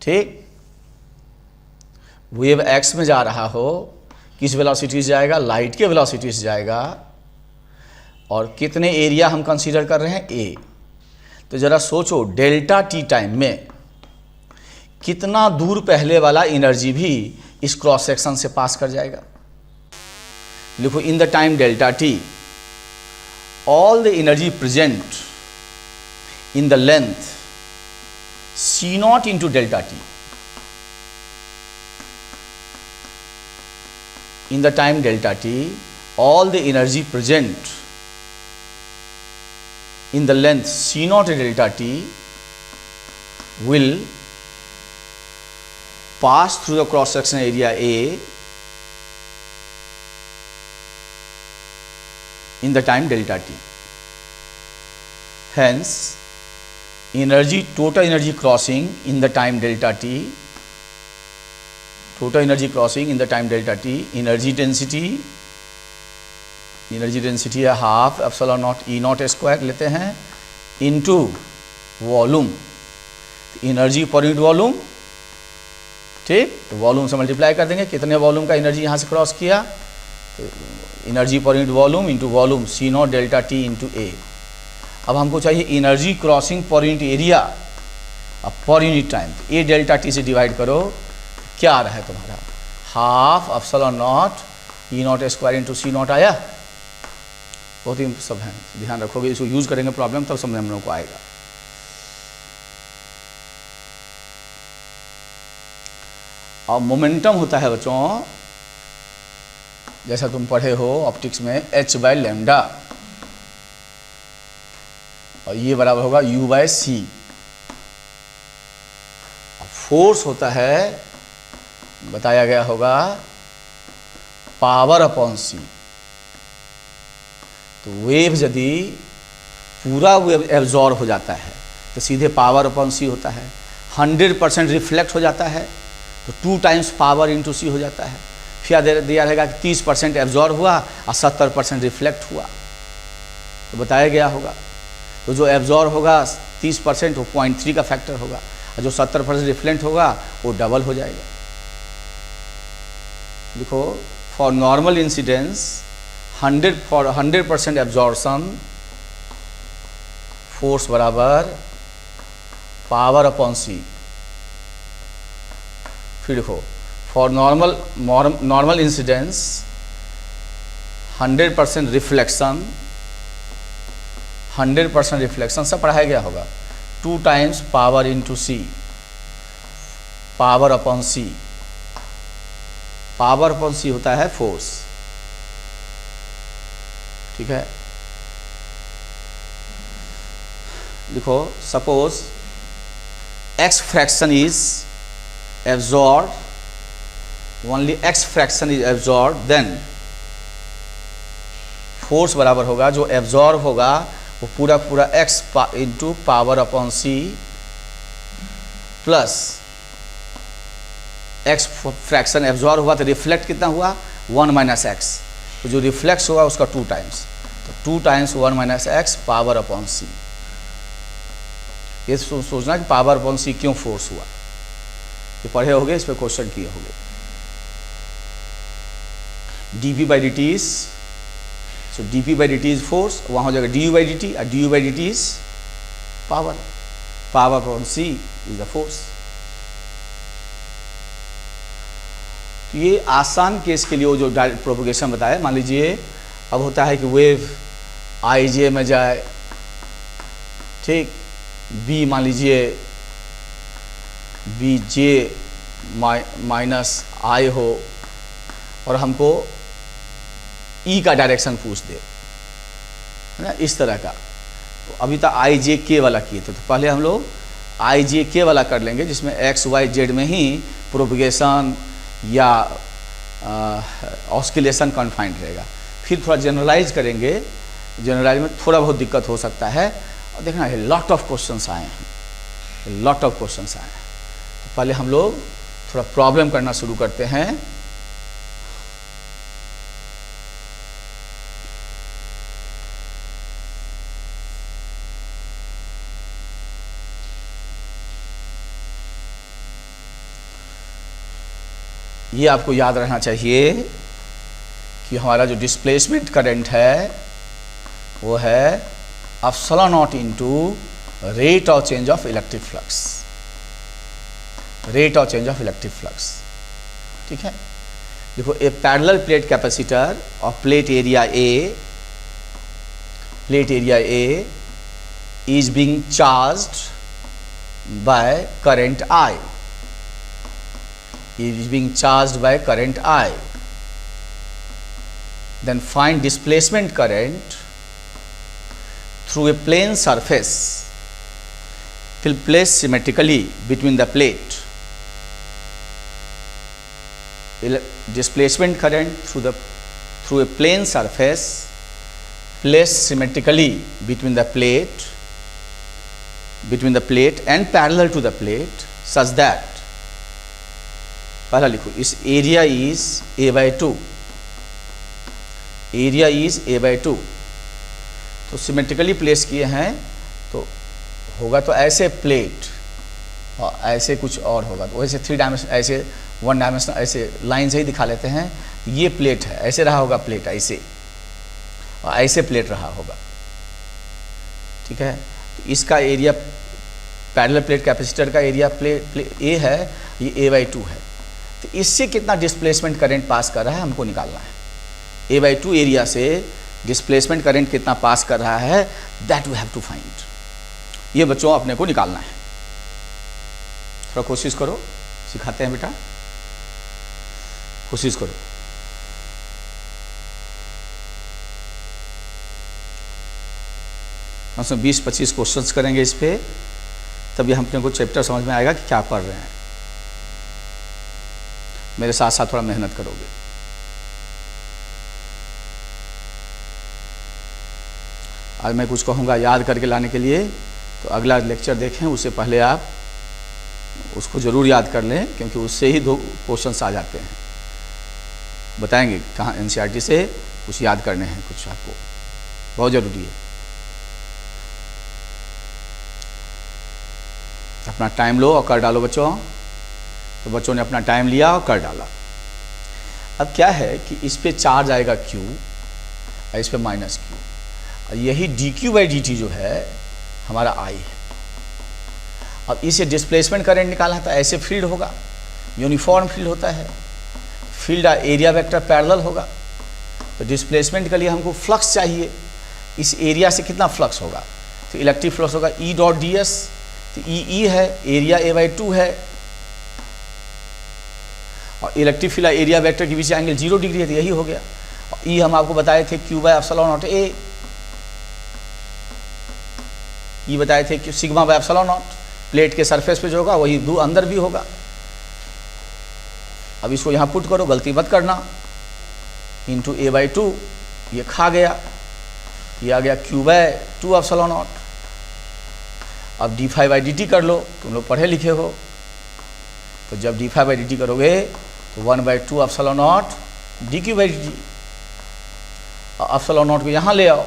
ठीक, वेव एक्स में जा रहा हो, किस वेलोसिटी से जाएगा? लाइट के वेलोसिटी से जाएगा। और कितने एरिया हम कंसीडर कर रहे हैं? ए। तो ज़रा सोचो, डेल्टा टी टाइम में कितना दूर पहले वाला एनर्जी भी इस क्रॉस सेक्शन से पास कर जाएगा। लिखो, in the time delta T all the energy present in the length c naught into delta t. In the time delta t, all the energy present in the length c naught delta t will pass through the cross section area A in the time delta t. Hence, total energy crossing in the time delta t, total energy crossing in the time delta t, energy density है half epsilon naught E naught square लेते हैं into volume, energy per unit volume, ठीक। तो volume से multiply कर देंगे, कितने volume का एनर्जी यहाँ से क्रॉस किया, तो energy per unit volume into volume C naught delta T into A. अब हमको चाहिए energy crossing per unit area अब per unit time. A delta T से डिवाइड करो, क्या आ रहा है तुम्हारा? Half epsilon naught E naught square into C naught आया। बहुत ही सब है, ध्यान रखोगे, इसको यूज करेंगे प्रॉब्लम तब समझ हम लोग को आएगा। और मोमेंटम होता है बच्चों, जैसा तुम पढ़े हो ऑप्टिक्स में, h बाय लैम्डा, और ये बराबर होगा u बाय सी। फोर्स होता है, बताया गया होगा, पावर अपॉन सी। तो वेव यदि पूरा वेव एब्जॉर्ब हो जाता है तो सीधे पावर अपॉन सी होता है। 100% रिफ्लेक्ट हो जाता है तो 2 टाइम्स पावर इंटू सी हो जाता है। फिर दिया रहेगा कि 30% एब्जॉर्ब हुआ और 70% रिफ्लेक्ट हुआ, तो बताया गया होगा। तो जो एब्जॉर्ब होगा 30% वो 0.3 का फैक्टर होगा, और जो 70% रिफ्लेक्ट होगा वो डबल हो जाएगा। देखो, for normal incidence 100% absorption force बराबर पावर अपॉन सी। फिर देखो, for normal incidence 100% reflection, 100% reflection सब पढ़ाया गया होगा, 2 times power into C, power upon C. Power upon C होता है फोर्स, ठीक है। लिखो, suppose x fraction is absorbed, only x fraction is absorbed, then force बराबर होगा, जो एब्जॉर्ब होगा वो पूरा पूरा x into power upon C plus x fraction absorb हुआ तो रिफ्लेक्ट कितना हुआ? 1 माइनस एक्स। तो जो रिफ्लेक्स होगा उसका 2 टाइम्स, तो 2 times 1 minus X power upon C. ये सोचना कि पावर अपॉन सी क्यों फोर्स हुआ, ये पढ़े होगे, इस पर क्वेश्चन किए होंगे। dp by dt is, so dp by dt is force, वहाँ हो जाएगा du by dt, और du by dt is power, power upon c is the force। तो ये आसान केस के लिए वो जो डायरेक्ट प्रोपोगेशन बताया, मान लीजिए अब होता है कि वेव आई जे में जाए, ठीक, बी मान लीजिए बी जे माइनस आई हो, और हमको ई का डायरेक्शन पूछ दे, है ना, इस तरह का। तो अभी तक आई जे के वाला किए थे, तो पहले हम लोग आई जे के वाला कर लेंगे, जिसमें एक्स वाई जेड में ही प्रोपगेशन या ऑस्किलेशन कन्फाइंड रहेगा। फिर थोड़ा जनरलाइज करेंगे, जनरलाइज में थोड़ा बहुत दिक्कत हो सकता है। और देखना है, लॉट ऑफ क्वेश्चंस आए हैं, लॉट ऑफ क्वेश्चंस आए हैं। तो पहले हम लोग थोड़ा प्रॉब्लम करना शुरू करते हैं। ये आपको याद रहना चाहिए कि हमारा जो डिस्प्लेसमेंट करंट है वो है epsilon naught into rate of change of electric flux, rate of change of electric flux. ठीक है, देखो A parallel plate capacitor of plate area A is being charged by current I, is being charged by current I. Then find displacement current through a plane surface placed symmetrically between the plate. Displacement current through a plane surface placed symmetrically between the plate and parallel to the plate such that, पहला लिखो, इस area is a/2, area is a/2। तो symmetrically place किए हैं तो होगा तो ऐसे प्लेट और ऐसे कुछ और होगा, तो वैसे 3 डायमेंशन, ऐसे 1 डायमेंशन, ऐसे लाइन से ही दिखा लेते हैं। ये प्लेट है, ऐसे रहा होगा प्लेट, ऐसे और ऐसे प्लेट रहा होगा। ठीक है, तो इसका एरिया पैरेलल प्लेट कैपेसिटर का एरिया प्लेट ए है, ये a/2 है। तो इससे कितना डिस्प्लेसमेंट करंट पास कर रहा है हमको निकालना है। a/2 एरिया से डिस्प्लेसमेंट करंट कितना पास कर रहा है, that we have to find. ये बच्चों अपने को निकालना है। थोड़ा कोशिश करो, सिखाते हैं बेटा, कोशिश करो। हम 20-25 क्वेश्चंस करेंगे इस पे, तभी हमने को चैप्टर समझ में आएगा कि क्या पढ़ रहे हैं। मेरे साथ साथ थोड़ा मेहनत करोगे। आज मैं कुछ कहूँगा याद करके लाने के लिए, तो अगला लेक्चर देखें, उससे पहले आप उसको ज़रूर याद कर लें, क्योंकि उससे ही 2 क्वेश्चंस आ जाते हैं। बताएंगे कहाँ एनसीईआरटी से कुछ याद करने हैं, कुछ आपको बहुत ज़रूरी है। अपना टाइम लो और कर डालो बच्चों। तो बच्चों ने अपना टाइम लिया और कर डाला। अब क्या है कि इस पे चार्ज आएगा Q और इस पे माइनस Q, और यही dQ/dt जो है हमारा I है। अब इसे डिस्प्लेसमेंट करंट निकालना है तो ऐसे फील्ड होगा, यूनिफॉर्म फील्ड होता है, फील्ड एरिया वेक्टर पैरेलल होगा। तो डिस्प्लेसमेंट के लिए हमको फ्लक्स चाहिए, इस एरिया से कितना फ्लक्स होगा, तो इलेक्ट्रिक फ्लक्स होगा E.ds। तो E है, एरिया a/2 है, और इलेक्ट्रिक फील्ड एरिया वेक्टर के बीच एंगल 0 डिग्री है, तो यही हो गया। और E हम आपको बताए थे Q/ε0A, E बताए थे कि σ/ε0, प्लेट के सरफेस पे जो होगा वही अंदर भी होगा। अब इसको यहाँ पुट करो, गलती मत करना, इंटू a/2, ये खा गया, ये आ गया Q/2ε0। अब d∅dt कर लो, तुम लोग पढ़े लिखे हो, तो जब d∅dt करोगे तो 1/2ε0 dQ/dt, और ε0 को यहाँ ले आओ,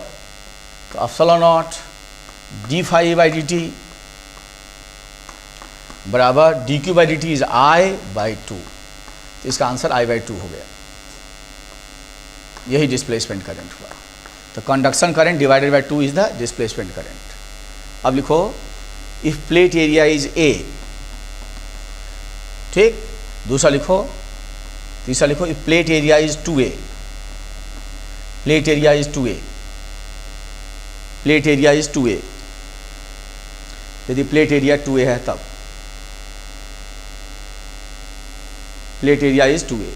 तो ε0 d∅dt बराबर dQ/dt इज I/2। तो इसका आंसर I/2 हो गया। यही डिस्प्लेसमेंट करंट हुआ। तो conduction current divided by 2 is the displacement current. अब लिखो, if plate area is A, ठीक। दूसरा लिखो, तीसरा लिखो, if plate area is 2A, plate area is 2A, plate area is 2A। यदि प्लेट एरिया 2A है तब plate area is 2A।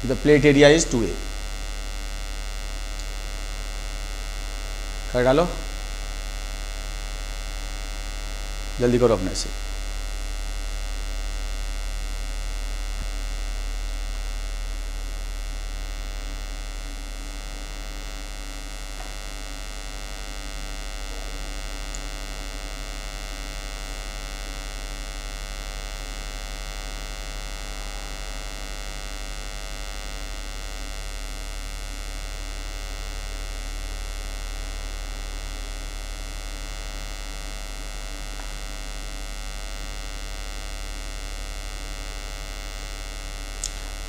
The plate area is 2A। कर डालो, जल्दी करो अपने से।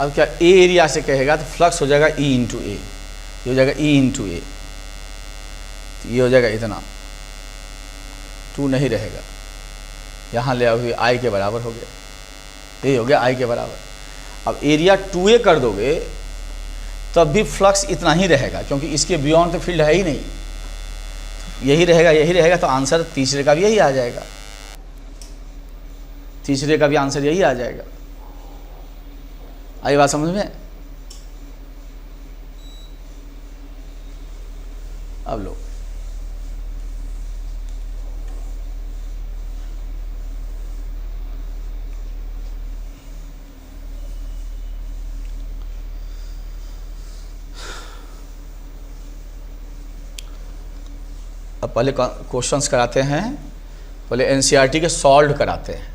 अब क्या ए एरिया से कहेगा तो फ्लक्स हो जाएगा ई इंटू ए, ये हो जाएगा ई इंटू ए, तो ये हो जाएगा इतना, 2 नहीं रहेगा, यहाँ ले आओगे आई के बराबर हो गया, ये हो गया आई के बराबर। अब एरिया 2a कर दोगे तब भी फ्लक्स इतना ही रहेगा, क्योंकि इसके बियॉन्ड तो फील्ड है ही नहीं, यही रहेगा, तो आंसर तीसरे का भी यही आ जाएगा, तीसरे का भी आंसर यही आ जाएगा। आई बात समझ में? अब लो, अब पहले क्वेश्चंस कराते हैं, पहले एनसीईआरटी के सॉल्व कराते हैं,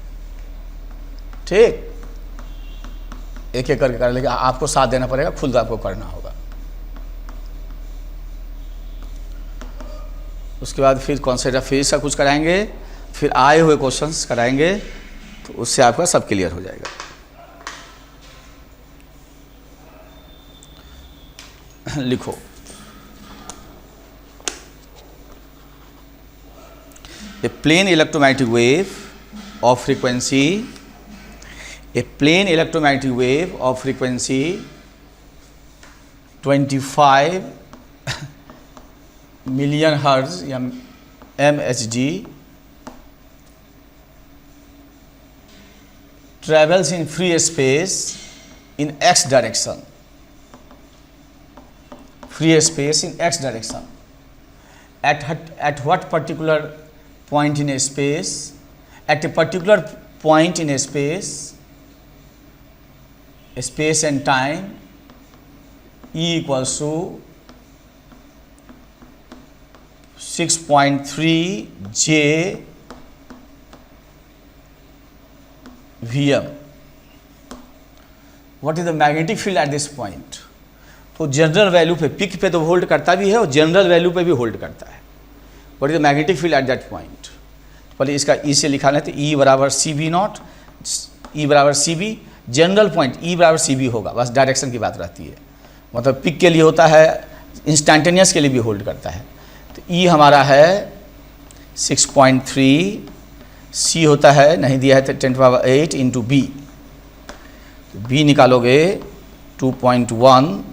ठीक, एक एक करके कर लेंगे, आपको साथ देना पड़ेगा, खुद आपको करना होगा। उसके बाद फिर कॉन्सेप्ट ऑफ फिजिक्स का कुछ कराएंगे, फिर आए हुए क्वेश्चंस कराएंगे, तो उससे आपका सब क्लियर हो जाएगा। लिखो, a plane electromagnetic wave of frequency, a plane electromagnetic wave of frequency 25 million hertz या MHz travels in free space in x direction, free space in x direction, at what particular point in a space, at a particular point in a space and time, E equals to 6.3 J Vm. What is the magnetic field at this point? तो general value पे, pick पे तो hold करता भी है और general value पे भी होल्ड करता है। What is the magnetic field at that point? पहले इसका E से लिखा लेते, E बराबर सी बी नॉट, E बराबर सी बी, जनरल पॉइंट E बराबर सी बी होगा, बस डायरेक्शन की बात रहती है, मतलब पिक के लिए होता है, इंस्टेंटेनियस के लिए भी होल्ड करता है। तो E हमारा है 6.3, C होता है, नहीं दिया है तो 10⁸ इंटू B, तो B निकालोगे 2.1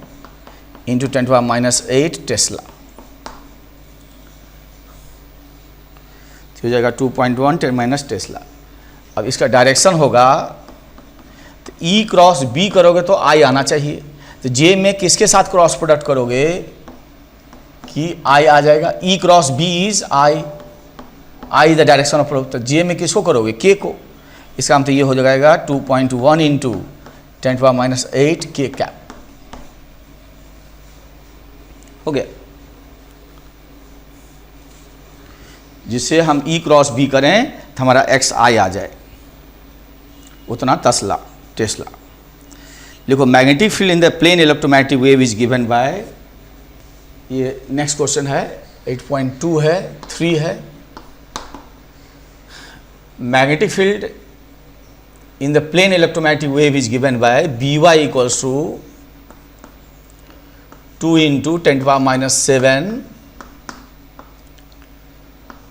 इंटू 10⁻⁸ टेस्ला, हो जाएगा 2.1 10 टेस्ला। अब इसका डायरेक्शन होगा तो E क्रॉस B करोगे तो I आना चाहिए, तो J में किसके साथ क्रॉस प्रोडक्ट करोगे कि I आ जाएगा, E cross B is I the direction of product, तो J में किसको करोगे, K को, इसका मतलब ये हो जाएगा 2.1 इंटू 10⁻⁸ K कैप, हो गया। जिससे हम E क्रॉस B करें तो हमारा XI आ जाए, उतना टेस्ला। लिखो, magnetic field in the plane electromagnetic wave is given by, ये नेक्स्ट क्वेश्चन है, 8.2 है, 3 है। Magnetic field in the plane electromagnetic wave is given by By equals to 2 into 10⁻⁷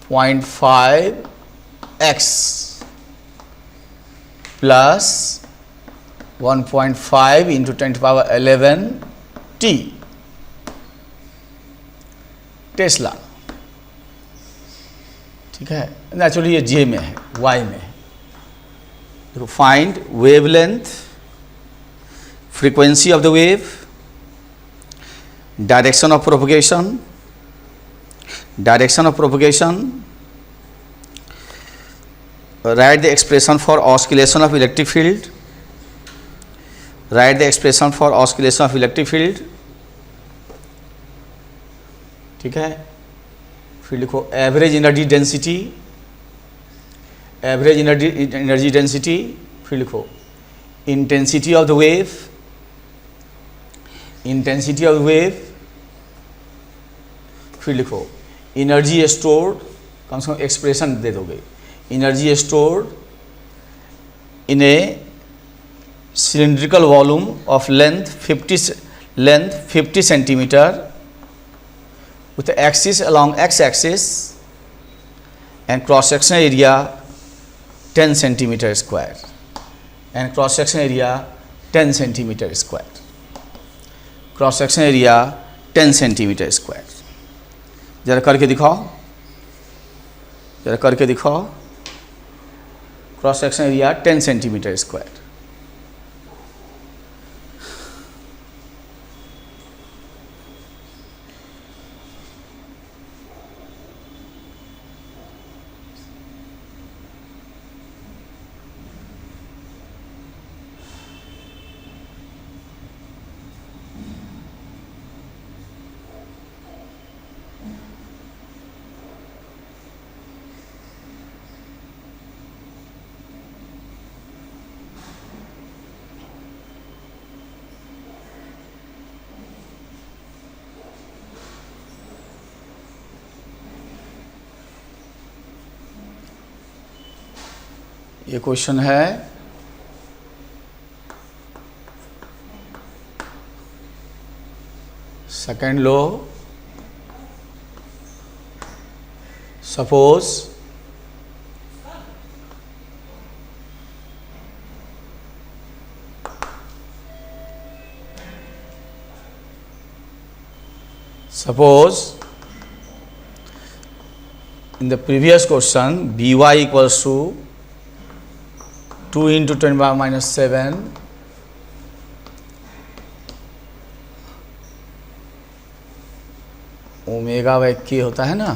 0.5x plus 1.5 into 10⁻11 t tesla, ठीक है। Naturally ये J में है, Y में है। देखो, find wavelength, frequency of the wave, direction of propagation, write the expression for oscillation of electric field, ठीक है। फिर लिखो एवरेज एनर्जी डेंसिटी, फिर लिखो इंटेंसिटी ऑफ द वेव, फिर लिखो एनर्जी स्टोर्ड, कम से कम एक्सप्रेशन दे दोगे, energy stored in A cylindrical volume of length 50 centimeter with the axis along x-axis and cross-section area 10 centimeter square and cross-section area 10 centimeter square. cross-section area 10 centimeter square. जरा करके दिखाओ, जरा करके दिखाओ. cross-section area 10 centimeter square. ये question है second low. Suppose in the previous question by equals to 2 into 10 power minus 7 omega by के होता है ना,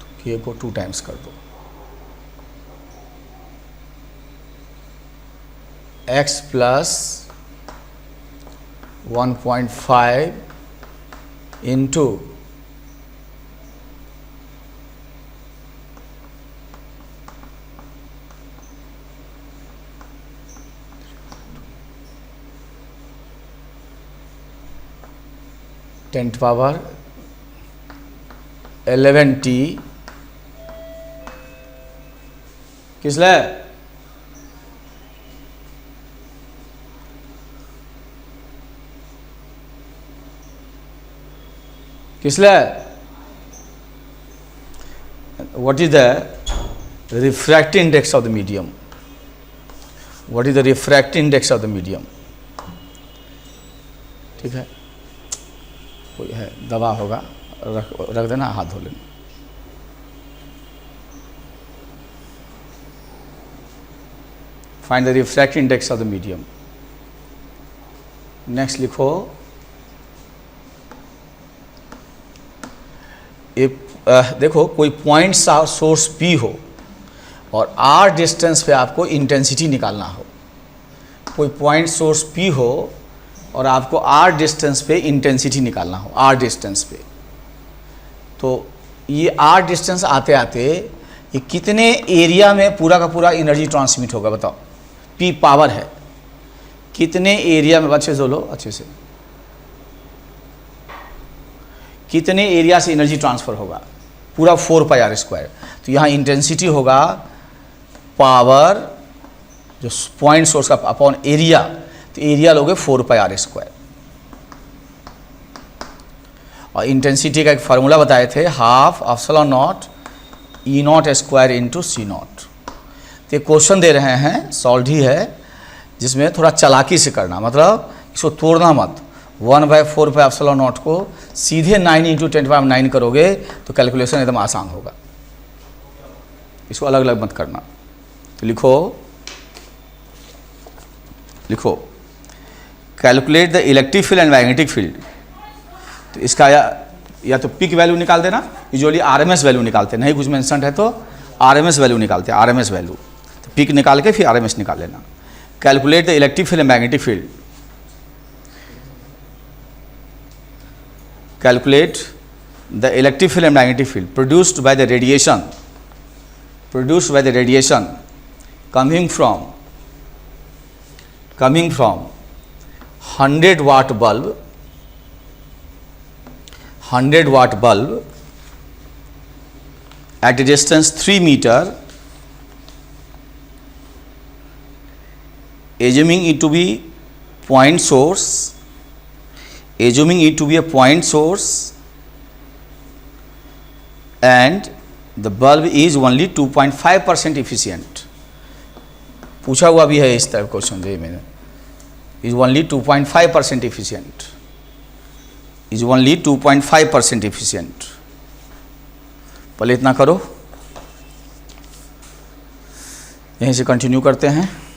तो के को 2 टाइम्स कर दो. x plus 1.5 into ten power 11t किस लिए what is the refractive index of the medium? What is the refractive index of the medium? ठीक है, कोई है दवा होगा, रख देना, हाथ धो लेना. Find the refractive index of the medium. Next लिखो, देखो कोई पॉइंट सोर्स P हो और R डिस्टेंस पे आपको इंटेंसिटी निकालना हो. कोई पॉइंट सोर्स P हो और आपको R डिस्टेंस पे इंटेंसिटी निकालना हो, R डिस्टेंस पे. तो ये R डिस्टेंस आते आते ये कितने एरिया में पूरा का पूरा एनर्जी ट्रांसमिट होगा बताओ. P पावर है, कितने एरिया में, अच्छे से लो, अच्छे से, कितने एरिया से एनर्जी ट्रांसफ़र होगा? पूरा 4πr². तो यहाँ इंटेंसिटी होगा पावर जो पॉइंट सोर्स का अपॉन एरिया, तो एरिया लोगे 4πr². और इंटेंसिटी का एक फार्मूला बताए थे, half epsilon not E0² into C0. तो ये क्वेश्चन दे रहे हैं, सॉल्व ही है, जिसमें थोड़ा चालाकी से करना, मतलब इसको तोड़ना मत. 1/4 एप्सिलॉन नॉट को सीधे 9 इंटू 10⁹ करोगे तो कैलकुलेशन एकदम आसान होगा. इसको अलग अलग मत करना. तो लिखो calculate the electric field and magnetic field. तो इसका या तो पिक वैल्यू निकाल देना, यूजुअली RMS वैल्यू निकालते हैं, नहीं कुछ मेंशन है तो RMS वैल्यू निकालते हैं, RMS वैल्यू. तो पिक निकाल के फिर RMS निकाल लेना. Calculate the electric field and magnetic field. Calculate the electric field and magnetic field produced by the radiation coming from 100 watt bulb at a distance 3 meter assuming it to be point source, assuming it to be a point source, and the bulb is only 2.5% efficient. पूछा हुआ भी है इस type question जो मैंने, is only 2.5% efficient, is only 2.5% efficient. पहले इतना करो, यहीं से कंटिन्यू करते हैं.